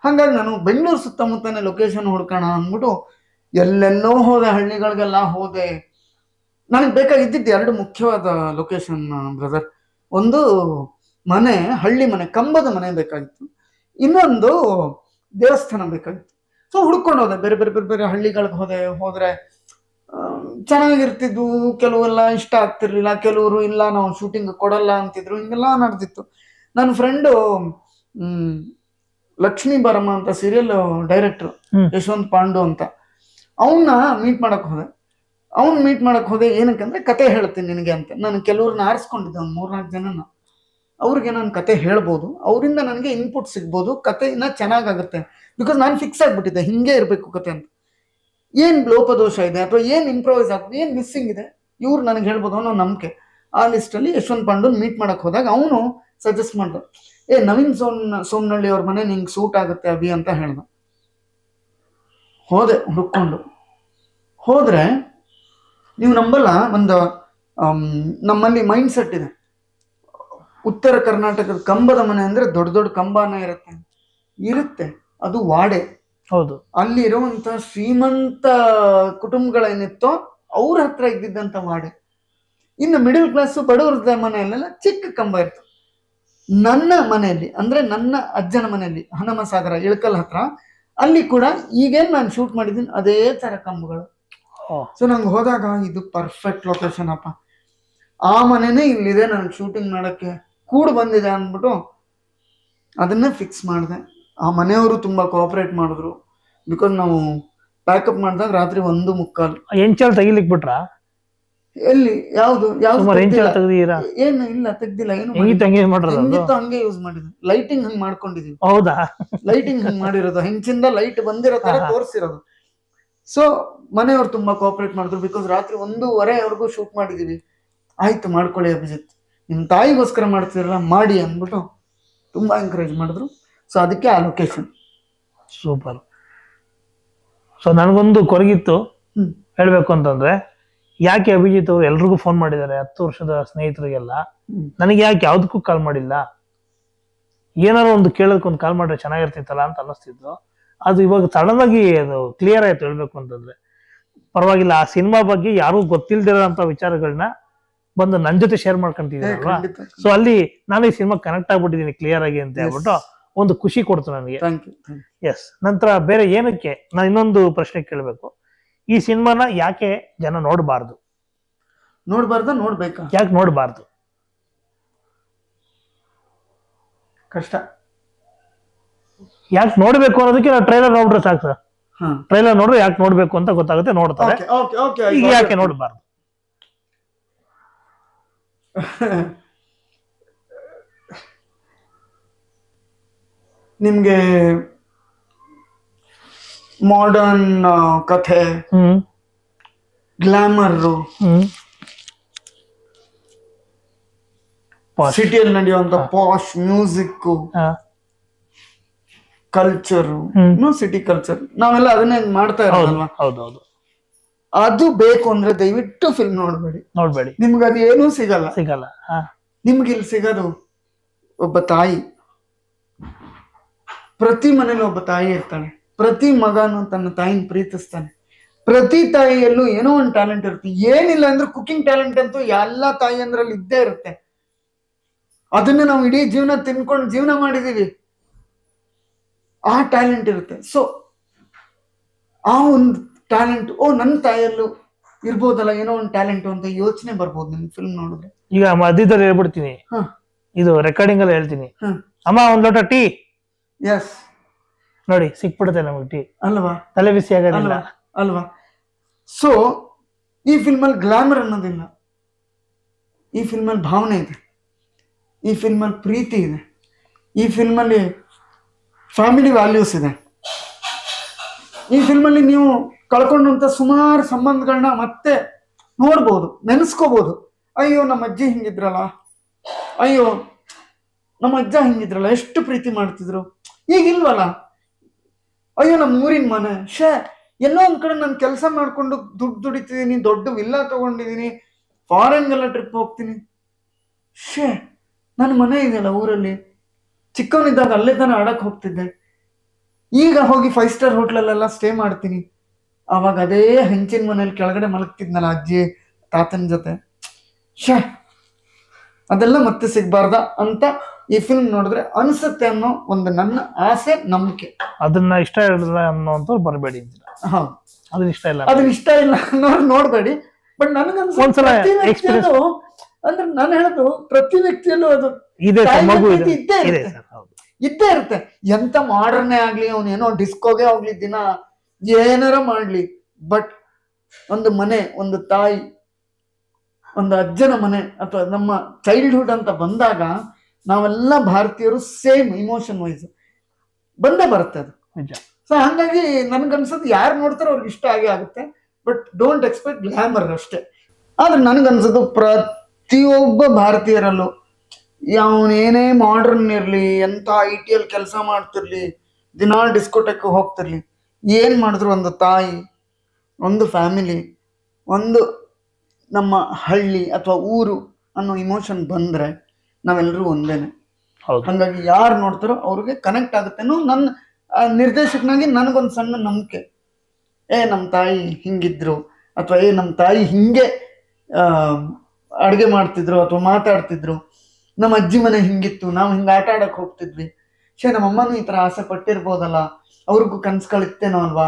ಹಾಗಾಗಿ ನಾನು ಬೆಂಗಳೂರು ಸುತ್ತಮುತ್ತನೇ ಲೊಕೇಶನ್ ಹುಡ್ಕೋಣ ಅಂದ್ಬಿಟ್ಟು ಎಲ್ಲೆಲ್ಲೋ ಹೋದೆ, ಹಳ್ಳಿಗಳಿಗೆಲ್ಲ ಹೋದೆ. ನನಗೆ ಬೇಕಾಗಿದ್ದಿದ್ದು 2 ಮುಖ್ಯವಾದ ಲೊಕೇಶನ್ ಬ್ರದರ್. ಒಂದು ಮನೆ, ಹಳ್ಳಿ ಮನೆ, ಕಂಬದ ಮನೆ ಬೇಕಾಗಿತ್ತು. ಇನ್ನೊಂದು ದೇವಸ್ಥಾನ ಬೇಕಾಗಿತ್ತು. ಸೊ ಹುಡ್ಕೊಂಡು ಹೋದೆ, ಬೇರೆ ಬೇರೆ ಬೇರೆ ಬೇರೆ ಹಳ್ಳಿಗಳಿಗೆ ಹೋದ್ರೆ ಚೆನ್ನಾಗಿರ್ತಿದ್ವು. ಕೆಲವೆಲ್ಲ ಇಷ್ಟ ಆಗ್ತಿರ್ಲಿಲ್ಲ, ಕೆಲವರು ಇಲ್ಲ ನಾವು ಶೂಟಿಂಗ್ ಕೊಡಲ್ಲ ಅಂತಿದ್ರು, ಹಿಂಗೆಲ್ಲ ನಡೆದಿತ್ತು. ನನ್ನ ಫ್ರೆಂಡು ಲಕ್ಷ್ಮೀ ಬರಮ್ಮ ಅಂತ ಸೀರಿಯಲ್ ಡೈರೆಕ್ಟರ್ ಯಶವಂತ್ ಪಾಂಡು ಅಂತ, ಅವನ್ನ ಮೀಟ್ ಮಾಡಕ್ ಹೋದೆ. ಏನಕ್ಕಂದ್ರೆ ಕತೆ ಹೇಳ್ತೀನಿ ನಿನಗೆ ಅಂತ. ನಾನು ಕೆಲವ್ರನ್ನ ಆರಿಸ್ಕೊಂಡಿದ್ದೆ, ಒಂದು 3-4 ಜನನ. ಅವ್ರಿಗೆ ನಾನು ಕತೆ ಹೇಳ್ಬೋದು, ಅವರಿಂದ ನನಗೆ ಇನ್ಪುಟ್ ಸಿಗ್ಬೋದು, ಕತೆ ಇನ್ನ ಚೆನ್ನಾಗಾಗುತ್ತೆ. ಬಿಕಾಸ್ ನಾನು ಫಿಕ್ಸ್ ಆಗ್ಬಿಟ್ಟಿದ್ದೆ ಹಿಂಗೆ ಇರಬೇಕು ಕತೆ ಅಂತ. ಏನ್ ಲೋಪದೋಷ ಇದೆ ಅಥವಾ ಏನ್ ಇಂಪ್ರೂವೈಸ್ ಆಗ್ಬೋದು, ಏನ್ ಮಿಸ್ಸಿಂಗ್ ಇದೆ, ಇವ್ರು ನನಗೆ ಹೇಳ್ಬೋದು ಅನ್ನೋ ನಂಬಿಕೆ. ಆ ಲಿಸ್ಟಲ್ಲಿ ಯಶವಂತ್ ಪಾಂಡುನ್ ಮೀಟ್ ಮಾಡಕ್ ಹೋದಾಗ ಅವನು ಸಜೆಸ್ಟ್ ಮಾಡ್ದ, ನವೀನ್ ಸೋಮನಹಳ್ಳಿ ಅವ್ರ ಮನೆ ನಿಂಗೆ ಸೂಟ್ ಆಗುತ್ತೆ ಅಭಿ ಅಂತ ಹೇಳ್ದ. ಹೋದೆ ಹುಡ್ಕೊಂಡು. ಹೋದ್ರೆ ನೀವು ನಂಬಲ್ಲ, ಒಂದು ನಮ್ಮಲ್ಲಿ ಮೈಂಡ್ ಸೆಟ್ ಇದೆ, ಉತ್ತರ ಕರ್ನಾಟಕದ ಕಂಬದ ಮನೆ ಅಂದ್ರೆ ದೊಡ್ಡ ದೊಡ್ಡ ಕಂಬನ ಇರುತ್ತೆ, ಅದು ವಾಡೆ.
ಹೌದು,
ಅಲ್ಲಿ ಇರುವಂತ ಶ್ರೀಮಂತ ಕುಟುಂಬಗಳೇನಿತ್ತೋ ಅವ್ರ ಹತ್ರ ಇದ್ದಿದ್ದಂತ ವಾಡೆ. ಇನ್ನು ಮಿಡಲ್ ಕ್ಲಾಸ್ ಬಡವರದ ಮನೆಯಲ್ಲೆಲ್ಲ ಚಿಕ್ಕ ಕಂಬ ಇತ್ತು. ನನ್ನ ಮನೆಯಲ್ಲಿ ಅಂದ್ರೆ ನನ್ನ ಅಜ್ಜನ ಮನೆಯಲ್ಲಿ ಹನುಮಸಾಗರ ಇಳಕಲ್ ಹತ್ರ, ಅಲ್ಲಿ ಕೂಡ ಈಗೇನ್ ನಾನು ಶೂಟ್ ಮಾಡಿದ್ದೀನಿ ಅದೇ ತರ ಕಂಬಗಳು. ಸೊ ನಂಗೆ ಹೋದಾಗ ಇದು ಪರ್ಫೆಕ್ಟ್ ಲೊಕೇಶನ್ ಅಪ್ಪ, ಆ ಮನೆನೇ ಇಲ್ಲಿದೆ, ನನಗೆ ಶೂಟಿಂಗ್ ಮಾಡಕ್ಕೆ ಕೂಡ ಬಂದಿದೆ ಅಂದ್ಬಿಟ್ಟು ಅದನ್ನೇ ಫಿಕ್ಸ್ ಮಾಡಿದೆ. ಆ ಮನೆಯವರು ತುಂಬಾ ಕೋಆಪರೇಟ್ ಮಾಡಿದ್ರು. ಬಿಕಾಸ್ ನಾವು ಪ್ಯಾಕಪ್ ಮಾಡಿದಾಗ ರಾತ್ರಿ 1:15
ಎಂಚಲ್ ತೆಗಿಲಿಕ್ ಬಿಟ್ರ?
ಎಲ್ಲಿ ಯಾವ್ದು
ಏನು
ಇಲ್ಲ, ತೆಗ್ದಿಲ್ಲ. ಏನು ಹಂಗೆ ಯೂಸ್ ಮಾಡಿದ್ವಿ. ಲೈಟಿಂಗ್ ಹಂಗ್ ಮಾಡ್ಕೊಂಡಿದೀವಿ.
ಹೌದಾ?
ಲೈಟಿಂಗ್ ಹಂಗ್ ಮಾಡಿರೋದು, ಹೆಂಚಿಂದ ಲೈಟ್ ಬಂದಿರೋ ತರ ತೋರಿಸಿರೋದು. ಸೊ ಮನೆಯವ್ರು ತುಂಬಾ ಕೋಆಪರೇಟ್ ಮಾಡಿದ್ರು. ಬಿಕಾಸ್ ರಾತ್ರಿ 1:30ವರೆಗೂ ಶೂಟ್ ಮಾಡಿದೀವಿ. ಆಯ್ತು ಮಾಡ್ಕೊಳ್ಳಿ ಅಭಿಜಿತ್, ನಿಮ್ ತಾಯಿಗೋಸ್ಕರ ಮಾಡ್ತಿರಲ್ಲ ಮಾಡಿ ಅಂದ್ಬಿಟ್ಟು ತುಂಬಾ ಎಂಕರೇಜ್ ಮಾಡಿದ್ರು. ಸೊ ಅದಕ್ಕೆ ಆ ಲೊಕೇಶನ್
ಸೂಪರ್. ಸೊ ನನಗೊಂದು ಕೊರಗಿತ್ತು ಹೇಳ್ಬೇಕು ಅಂತಂದ್ರೆ, ಯಾಕೆ ಅಭಿಜಿತ್ ಅವರು ಎಲ್ರಿಗೂ ಫೋನ್ ಮಾಡಿದ್ದಾರೆ, 10 ವರ್ಷದ ಸ್ನೇಹಿತರಿಗೆಲ್ಲ, ನನಗೆ ಯಾಕೆ ಯಾವ್ದಕ್ಕೂ ಕಾಲ್ ಮಾಡಿಲ್ಲ, ಏನಾರು ಒಂದು ಕೇಳೋದಕ್ಕೊಂದು ಕಾಲ್ ಮಾಡಿದ್ರೆ ಚೆನ್ನಾಗಿರ್ತಿತ್ತಲ್ಲ ಅಂತ ಅನ್ನಿಸ್ತಿದ್ರು. ಅದು ಇವಾಗ ಸಡನ್ ಆಗಿ ಅದು ಕ್ಲಿಯರ್ ಆಯ್ತು ಹೇಳ್ಬೇಕು ಅಂತಂದ್ರೆ. ಪರವಾಗಿಲ್ಲ, ಆ ಸಿನಿಮಾ ಬಗ್ಗೆ ಯಾರು ಗೊತ್ತಿಲ್ದಿರೋಂಥ ವಿಚಾರಗಳನ್ನ ಬಂದು ನನ್ನ ಜೊತೆ ಶೇರ್ ಮಾಡ್ಕೊಂತಿದ್ದೀರಲ್ವಾ. ಸೊ ಅಲ್ಲಿ ನಾನು ಈ ಸಿನಿಮಾ ಕನೆಕ್ಟ್ ಆಗ್ಬಿಟ್ಟಿದ್ದೀನಿ ಕ್ಲಿಯರ್ ಆಗಿ ಅಂತ ಹೇಳ್ಬಿಟ್ಟು ಒಂದು ಖುಷಿ ಕೊಡ್ತು ನನಗೆ. ಎಸ್. ನಂತರ ಬೇರೆ ಏನಕ್ಕೆ ನಾನು ಇನ್ನೊಂದು ಪ್ರಶ್ನೆ ಕೇಳಬೇಕು, ಈ ಸಿನಿಮಾನ ಯಾಕೆ ಜನ ನೋಡಬಾರ್ದು?
ನೋಡ್ಬೇಕಾ?
ಯಾಕೆ ನೋಡಬಾರ್ದು?
ಕಷ್ಟ.
ಯಾಕೆ ನೋಡ್ಬೇಕು ಅನ್ನೋದಕ್ಕೆ ನಾವು ಟ್ರೈಲರ್ ನೋಡ್ರೆ ಸಾಕು ಸರ್. ಟ್ರೈಲರ್ ನೋಡ್ರೆ ಯಾಕೆ ನೋಡ್ಬೇಕು ಅಂತ ಗೊತ್ತಾಗುತ್ತೆ, ನೋಡ್ತಾರೆ. ಈಗ ಯಾಕೆ ನೋಡಬಾರ್ದು?
ನಿಮ್ಗೆ ಮಾಡರ್ನ್ ಕಥೆ, ಗ್ಲಾಮರ್, ಸಿಟಿಯಲ್ಲಿ ನಡೆಯುವಂತ posh music, culture, city culture, ನಾವೆಲ್ಲ ಅದನ್ನೇ ಮಾಡ್ತಾ ಇರೋದಲ್ವಾ.
ಹೌದೌದು.
ಅದು ಬೇಕು ಅಂದ್ರೆ ದಯವಿಟ್ಟು ಫಿಲ್ಮ್ ನೋಡ್ಬೇಡಿ. ನಿಮ್ಗೆ ಅದು ಏನೂ ಸಿಗಲ್ಲ. ನಿಮ್ಗೆ ಇಲ್ಲಿ ಸಿಗೋದು ಒಬ್ಬ ತಾಯಿ. ಪ್ರತಿ ಮನೇಲಿ ಒಬ್ಬ ತಾಯಿ ಇರ್ತಾಳೆ. ಪ್ರತಿ ಮಗನು ತನ್ನ ತಾಯಿನ ಪ್ರೀತಿಸ್ತಾನೆ. ಪ್ರತಿ ತಾಯಿಯಲ್ಲೂ ಏನೋ ಒಂದು ಟ್ಯಾಲೆಂಟ್ ಇರುತ್ತೆ. ಏನಿಲ್ಲ ಅಂದ್ರೆ ಕುಕಿಂಗ್ ಟ್ಯಾಲೆಂಟ್ ಅಂತೂ ಎಲ್ಲ ತಾಯಿ ಅಂದ್ರಲ್ಲಿ ಇದ್ದೇ ಇರುತ್ತೆ. ಅದನ್ನ ನಾವು ಇಡೀ ಜೀವನ ತಿನ್ಕೊಂಡು ಜೀವನ ಮಾಡಿದೀವಿ. ಆ ಟ್ಯಾಲೆಂಟ್ ಇರುತ್ತೆ. ಸೊ ಆ ಒಂದು ಟ್ಯಾಲೆಂಟ್, ನನ್ನ ತಾಯಿಯಲ್ಲೂ ಇರ್ಬೋದಲ್ಲ ಏನೋ ಒಂದು ಟ್ಯಾಲೆಂಟ್ ಅಂತ ಯೋಚನೆ ಬರ್ಬೋದು ನಿಮ್ ಫಿಲ್ಮ್ ನೋಡಿದ್ರೆ.
ಈಗ ಮಧ್ಯದಲ್ಲಿ ಹೇಳ್ಬಿಡ್ತೀನಿ, ಇದು ರೆಕಾರ್ಡಿಂಗ್ ಅಲ್ಲಿ ಹೇಳ್ತೀನಿ, ಅಮ್ಮ ಒಂದ್ ಲೋಟ ಟೀ.
ಎಸ್,
ನೋಡಿ ಸಿಕ್ಬಿಡುತ್ತೆ ನಮಗೆ ಟೀ
ಅಲ್ವಾ,
ತಲೆ ಬಿಸಿ ಆಗೋದಿಲ್ಲ
ಅಲ್ವಾ. ಸೊ ಈ ಫಿಲ್ಮ್ ಅಲ್ಲಿ ಗ್ಲಾಮರ್ ಅನ್ನೋದಿಲ್ಲ. ಈ ಫಿಲ್ಮ್ ಅಲ್ಲಿ ಭಾವನೆ ಇದೆ. ಈ ಫಿಲ್ಮ್ ಅಲ್ಲಿ ಪ್ರೀತಿ ಇದೆ. ಈ ಫಿಲ್ಮ್ ಅಲ್ಲಿ ಫ್ಯಾಮಿಲಿ ವ್ಯಾಲ್ಯೂಸ್ ಇದೆ. ಈ ಫಿಲ್ಮ್ ಅಲ್ಲಿ ನೀವು ಕಳ್ಕೊಂಡಂತ ಸುಮಾರು ಸಂಬಂಧಗಳನ್ನ ಮತ್ತೆ ನೋಡ್ಬೋದು, ನೆನೆಸ್ಕೋಬಹುದು. ಅಯ್ಯೋ ನಮ್ಮ ಅಜ್ಜಿ ಹಿಂಗಿದ್ರಲ್ಲ, ಅಯ್ಯೋ ನಮ್ಮ ಅಜ್ಜ ಹಿಂಗಿದ್ರಲ್ಲ, ಎಷ್ಟು ಪ್ರೀತಿ ಮಾಡ್ತಿದ್ರು, ಈಗಿಲ್ವಲ್ಲ. ಅಯ್ಯೋ ನಮ್ಮ ಊರಿನ ಮನೆ, ಎಲ್ಲೋ ಒಂದ್ ಕಡೆ ನಾನು ಕೆಲಸ ಮಾಡ್ಕೊಂಡು ದುಡ್ಡು ದುಡಿತಿದ್ದೀನಿ, ದೊಡ್ಡ ವಿಲ್ಲಾ ತಗೊಂಡಿದ್ದೀನಿ, ಫಾರಿನ್ಗೆಲ್ಲ ಟ್ರಿಪ್ ಹೋಗ್ತೀನಿ, ನನ್ನ ಮನೆ ಇದೆಯಲ್ಲ ಊರಲ್ಲಿ, ಚಿಕ್ಕವನಿದ್ದಾಗ ಅಲ್ಲೇ ತಾನೇ ಆಡಕ್ ಹೋಗ್ತಿದ್ದೆ, ಈಗ ಹೋಗಿ 5 ಸ್ಟಾರ್ ಹೋಟ್ಲಲ್ಲೆಲ್ಲ ಸ್ಟೇ ಮಾಡ್ತೀನಿ. ಅವಾಗ ಅದೇ ಹಂಚಿನ ಮನೇಲಿ ಕೆಳಗಡೆ ಮಲಗ್ತಿದ್ನಲ್ಲ ಅಜ್ಜಿ ತಾತನ ಜೊತೆ, ಅದೆಲ್ಲ ಮತ್ತೆ ಸಿಗ್ಬಾರ್ದ ಅಂತ ಈ ಫಿಲ್ಮ್ ನೋಡಿದ್ರೆ ಅನ್ಸುತ್ತೆ ಅನ್ನೋ ಒಂದು ನನ್ನ ಆಸೆ, ನಂಬಿಕೆ.
ಅದನ್ನ ಇಷ್ಟ ಇಲ್ಲ ಅನ್ನೋಂತ ಬರಬೇಡಿ ಅಂತೀರ.
ಹೌದು,
ಅದನ್ನ ಇಷ್ಟ ಇಲ್ಲ,
ಅದನ್ನ ಇಷ್ಟ ಇಲ್ಲ ನೋಡ್ಬೇಡಿ. ಬಟ್
ಒಂದ್ಸಲ
ನನಗನ್ಸು ಅಂದ್ರೆ ನಾನು ಹೇಳೋದು, ಪ್ರತಿ ವ್ಯಕ್ತಿಯಲ್ಲೂ ಅದು
ಇದೆ, ಮಗು
ಇದ್ದೇ ಇರುತ್ತೆ. ಎಂತ ಮಾಡರ್ನೇ ಆಗ್ಲಿ, ಅವನೇನೋ ಡಿಸ್ಕೋಗೆ ಹೋಗ್ಲಿ, ದಿನ ಏನಾರ ಮಾಡ್ಲಿ, ಬಟ್ ಒಂದು ಮನೆ, ಒಂದು ತಾಯಿ, ಒಂದು ಅಜ್ಜನ ಮನೆ ಅಥವಾ ನಮ್ಮ ಚೈಲ್ಡ್ಹುಡ್ ಅಂತ ಬಂದಾಗ ನಾವೆಲ್ಲ ಭಾರತೀಯರು ಸೇಮ್ ಇಮೋಷನ್ ವೈಸ್ ಬಂದೇ ಬರುತ್ತೆ ಅದು. ಸೊ ಹಂಗಾಗಿ ನನ್ಗನ್ಸೋದು ಯಾರು ನೋಡ್ತಾರೋ ಅವ್ರಿಗೆ ಇಷ್ಟ ಆಗೇ ಆಗುತ್ತೆ. ಬಟ್ ಡೋಂಟ್ ಎಕ್ಸ್ಪೆಕ್ಟ್ ಗ್ಲಾಮರ್ ಅಷ್ಟೇ. ಆದ್ರೆ ನನ್ಗನ್ಸೋದು ಪ್ರತಿಯೊಬ್ಬ ಭಾರತೀಯರಲ್ಲೂ ಅವನೇನೇ ಮಾಡರ್ನ್ ಇರ್ಲಿ, ಎಂತ IT ಕೆಲಸ ಮಾಡ್ತಿರ್ಲಿ, ದಿನಾ ಡಿಸ್ಕೋಟೆಕ್ ಹೋಗ್ತಿರ್ಲಿ, ಏನ್ ಮಾಡಿದ್ರು ಒಂದು ತಾಯಿ, ಒಂದು ಫ್ಯಾಮಿಲಿ, ಒಂದು ನಮ್ಮ ಹಳ್ಳಿ ಅಥವಾ ಊರು ಅನ್ನೋ ಇಮೋಷನ್ ಬಂದ್ರೆ ನಾವೆಲ್ಲರೂ ಒಂದೇನೆ. ಹಂಗಾಗಿ ಯಾರು ನೋಡ್ತಾರೋ ಅವ್ರಿಗೆ ಕನೆಕ್ಟ್ ಆಗುತ್ತೆ ಅನ್ನೋ ನನ್ನ ನಿರ್ದೇಶಕನಾಗಿ ನನಗೊಂದು ಸಣ್ಣ ನಂಬಿಕೆ. ನಮ್ಮ ತಾಯಿ ಹಿಂಗಿದ್ರು, ಅಥವಾ ನಮ್ಮ ತಾಯಿ ಹಿಂಗೆ ಅಡುಗೆ ಮಾಡ್ತಿದ್ರು ಅಥವಾ ಮಾತಾಡ್ತಿದ್ರು, ನಮ್ಮ ಅಜ್ಜಿ ಮನೆ ಹಿಂಗಿತ್ತು, ನಾವು ಹಿಂಗೆ ಆಟ ಆಡಕ್ ಹೋಗ್ತಿದ್ವಿ, ನಮ್ಮಮ್ಮನೂ ಈ ಥರ ಆಸೆ ಪಟ್ಟಿರ್ಬೋದಲ್ಲ, ಅವ್ರಿಗೂ ಕನ್ಸುಗಳಿತ್ತೇನೋ ಅಲ್ವಾ,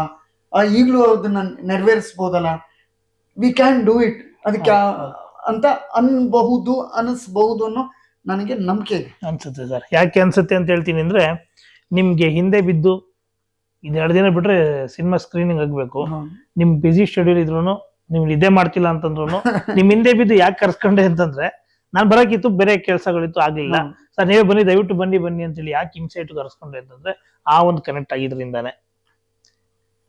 ಈಗಲೂ ಅದನ್ನ ನೆರವೇರಿಸ್ಬೋದಲ್ಲ, ವಿ ಕ್ಯಾನ್ ಡೂ ಇಟ್, ಅದಕ್ಕೆ ಅಂತ ಅನಿಸ್ಬಹುದು ಅನ್ನೋ ನನಗೆ ನಂಬಿಕೆ ಇದೆ.
ಅನ್ಸುತ್ತೆ ಸರ್. ಯಾಕೆ ಅನ್ಸುತ್ತೆ ಅಂತ ಹೇಳ್ತೀನಿ ಅಂದ್ರೆ, ನಿಮ್ಗೆ ಹಿಂದೆ ಬಿದ್ದು 2 ದಿನ ಬಿಟ್ರೆ ಸಿನಿಮಾ ಸ್ಕ್ರೀನಿಂಗ್ ಆಗ್ಬೇಕು, ನಿಮ್ ಬಿಸಿ ಶೆಡ್ಯೂಲ್ ಇದ್ರು ನೀವು ಇದೇ ಮಾಡ್ತಿಲ್ಲ ಅಂತಂದ್ರು ನಿಮ್ ಹಿಂದೆ ಬಿದ್ದು ಯಾಕೆ ಕರ್ಸ್ಕೊಂಡೆ ಅಂತಂದ್ರೆ, ನಾನ್ ಬರಕಿತ್ತು, ಬೇರೆ ಕೆಲಸಗಳಿತ್ತು, ಆಗ್ಲಿಲ್ಲ ಸರ್, ನೀವೇ ಬನ್ನಿ, ದಯವಿಟ್ಟು ಬನ್ನಿ ಅಂತೇಳಿ ಯಾಕೆ ಹಿಂಸೆ ಇಟ್ಟು ಕರ್ಸ್ಕೊಂಡೆ ಅಂತಂದ್ರೆ ಆ ಒಂದು ಕನೆಕ್ಟ್ ಆಗಿದ್ರಿಂದಾನೆ.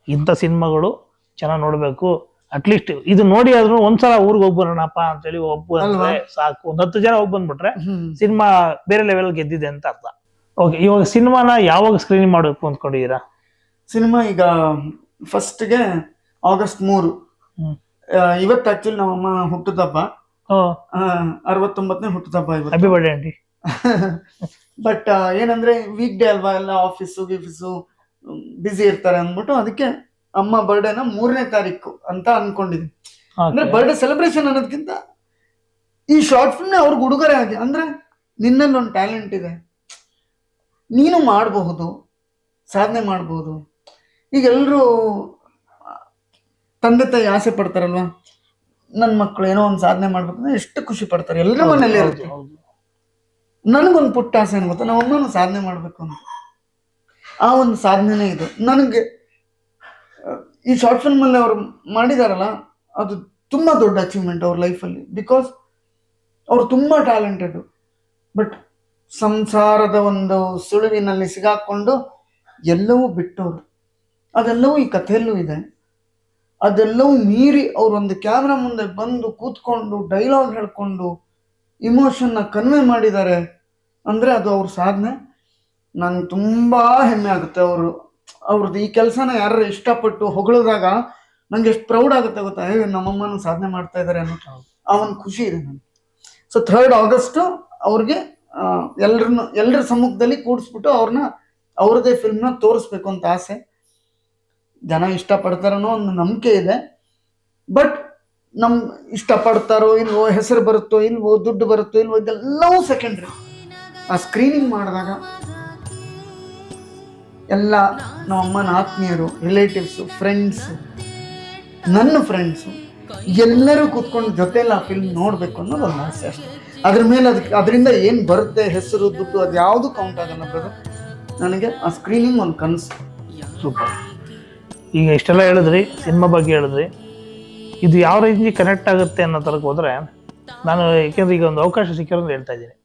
ಇಂಥ ಸಿನಿಮಾಗಳು ಚೆನ್ನಾಗಿ ನೋಡ್ಬೇಕು. ಅಟ್ಲೀಸ್ಟ್ ಇದು ನೋಡಿ ಆದ್ರೂ ಒಂದ್ಸಲ ಊರಿಗೆ ಹೋಗ್ಬರೋಣಪ್ಪ ಅಂತೇಳಿ ಒಬ್ಬ ಸಾಕು. 10 ಜನ ಹೋಗಿ ಬಂದ್ಬಿಟ್ರೆ ಸಿನಿಮಾ ಬೇರೆ ಲೆವೆಲ್ ಗೆದ್ದಿದೆ ಅಂತ ಅರ್ಥ. ಓಕೆ, ಇವಾಗ ಸಿನಿಮಾನ ಯಾವಾಗ ಸ್ಕ್ರೀನಿಂಗ್ ಮಾಡಬೇಕು ಅಂದ್ಕೊಂಡಿದ್ದೀರಾ?
ಸಿನಿಮಾ ಈಗ ಫಸ್ಟ್ಗೆ August 3, ಇವತ್ತು ಆಕ್ಚುಲಿ ನಮ್ಮಮ್ಮ ಹುಟ್ಟುದಬ್ಬ, 69ನೇ ಹುಟ್ಟುದಬ್ಬ ಇವತ್ತು.
Happy birthday aunty.
ಬಟ್ ಏನಂದ್ರೆ ವೀಕ್ ಡೇ ಅಲ್ವಾ, ಎಲ್ಲ ಆಫೀಸು ಬಿಸಿ ಇರ್ತಾರೆ ಅಂದ್ಬಿಟ್ಟು ಅದಕ್ಕೆ ಅಮ್ಮ ಬರ್ಡೇನ 3ನೇ ತಾರೀಕು ಅಂತ ಅನ್ಕೊಂಡಿದ್ವಿ. ಅಂದ್ರೆ ಬರ್ಡೇ ಸೆಲೆಬ್ರೇಷನ್ ಅನ್ನೋದಕ್ಕಿಂತ ಈ ಶಾರ್ಟ್ ಫಿಲ್ಮ್ ಅವ್ರಿಗೆ ಉಡುಗೊರೆ ಆಗಿ, ಅಂದ್ರೆ ನಿನ್ನಲ್ಲಿ ಒಂದು ಟ್ಯಾಲೆಂಟ್ ಇದೆ, ನೀನು ಮಾಡಬಹುದು, ಸಾಧನೆ ಮಾಡಬಹುದು. ಈಗ ಎಲ್ಲರೂ ತಂದೆ ತಾಯಿ ಆಸೆ ಪಡ್ತಾರಲ್ವಾ, ನನ್ನ ಮಕ್ಕಳು ಏನೋ ಒಂದು ಸಾಧನೆ ಮಾಡ್ಬೇಕಂದ್ರೆ ಎಷ್ಟು ಖುಷಿ ಪಡ್ತಾರೆ, ಎಲ್ಲರ ಮನೇಲಿ ಇರುತ್ತೆ. ನನಗೊಂದು ಪುಟ್ಟ ಆಸೆ ಏನು ಗೊತ್ತಾ, ನಮ್ಮಮ್ಮನೂ ಸಾಧನೆ ಮಾಡ್ಬೇಕು ಅಂತ. ಆ ಒಂದು ಸಾಧನೆನೇ ಇದು ನನಗೆ. ಈ ಶಾರ್ಟ್ ಫಿಲ್ಮ್ ಅಲ್ಲಿ ಅವ್ರು ಮಾಡಿದಾರಲ್ಲ, ಅದು ತುಂಬಾ ದೊಡ್ಡ ಅಚೀವ್ಮೆಂಟ್ ಅವ್ರ ಲೈಫಲ್ಲಿ. ಬಿಕಾಸ್ ಅವ್ರು ತುಂಬಾ ಟ್ಯಾಲೆಂಟೆಡ್, ಬಟ್ ಸಂಸಾರದ ಒಂದು ಸುಳಿವಿನಲ್ಲಿ ಸಿಗಾಕೊಂಡು ಎಲ್ಲವೂ ಬಿಟ್ಟವ್ರು. ಅದೆಲ್ಲವೂ ಈ ಕಥೆಯಲ್ಲೂ ಇದೆ. ಅದೆಲ್ಲವೂ ಮೀರಿ ಅವ್ರೊಂದು ಕ್ಯಾಮ್ರಾ ಮುಂದೆ ಬಂದು ಕೂತ್ಕೊಂಡು ಡೈಲಾಗ್ ಹೇಳ್ಕೊಂಡು ಇಮೋಷನ್ನ ಕನ್ವೆ ಮಾಡಿದ್ದಾರೆ ಅಂದ್ರೆ ಅದು ಅವ್ರ ಸಾಧನೆ. ನಂಗೆ ತುಂಬಾ ಹೆಮ್ಮೆ ಆಗುತ್ತೆ. ಅವ್ರದ್ದು ಈ ಕೆಲಸನ ಯಾರು ಇಷ್ಟಪಟ್ಟು ಹೊಗಳಿದಾಗ ನಂಗೆ ಎಷ್ಟು ಪ್ರೌಡ್ ಆಗುತ್ತೆ ಗೊತ್ತಾ, ನಮ್ಮಮ್ಮನ ಸಾಧನೆ ಮಾಡ್ತಾ ಇದ್ದಾರೆ ಅನ್ನೋ ಆ ಒಂದು ಖುಷಿ ಇದೆ ನನಗೆ. ಸೊ 3rd August ಅವ್ರಿಗೆ ಎಲ್ಲರ ಸಮ್ಮುಖದಲ್ಲಿ ಕೂಡಿಸ್ಬಿಟ್ಟು ಅವ್ರದೇ ಫಿಲ್ಮ್ನ ತೋರಿಸ್ಬೇಕು ಅಂತ ಆಸೆ. ಜನ ಇಷ್ಟಪಡ್ತಾರನ್ನೋ ಒಂದು ನಂಬಿಕೆ ಇದೆ. ಬಟ್ ಇಷ್ಟಪಡ್ತಾರೋ ಇಲ್ವೋ, ಹೆಸರು ಬರುತ್ತೋ ಇಲ್ವೋ, ದುಡ್ಡು ಬರುತ್ತೋ ಇಲ್ವೋ, ಇದೆಲ್ಲವೂ ಸೆಕೆಂಡ್ರಿ. ಆ ಸ್ಕ್ರೀನಿಂಗ್ ಮಾಡಿದಾಗ ಎಲ್ಲ ನಮ್ಮಮ್ಮನ ಆತ್ಮೀಯರು, ರಿಲೇಟಿವ್ಸು, ಫ್ರೆಂಡ್ಸು, ನನ್ನ ಫ್ರೆಂಡ್ಸು ಎಲ್ಲರೂ ಕೂತ್ಕೊಂಡು ಜೊತೆಯಲ್ಲಿ ಆ ಫಿಲ್ಮ್ ನೋಡಬೇಕು ಅನ್ನೋದು ಒಂದು ಆಸೆ ಅಷ್ಟೇ. ಅದ್ರ ಮೇಲೆ ಅದರಿಂದ ಏನು ಬರುತ್ತೆ, ಹೆಸರು, ದುಡ್ಡು, ಅದು ಯಾವುದು ಕೌಂಟ್ ಆಗಲ್ಲ ಬ್ರದರ್. ನನಗೆ ಆ ಸ್ಕ್ರೀನಿಂಗ್ ಒಂದು ಕನಸು.
ಸೂಪರ್. ಈಗ ಇಷ್ಟೆಲ್ಲ ಹೇಳಿದ್ರಿ, ಸಿನಿಮಾ ಬಗ್ಗೆ ಹೇಳಿದ್ರಿ, ಇದು ಯಾವ ರೀತಿ ಕನೆಕ್ಟ್ ಆಗುತ್ತೆ ಅನ್ನೋ ಥರಕ್ಕೆ ಹೋದರೆ ನಾನು, ಏಕೆಂದ್ರೆ ಈಗ ಒಂದು ಅವಕಾಶ ಸಿಕ್ಕಿರೋದು ಹೇಳ್ತಾ ಇದ್ದೀನಿ.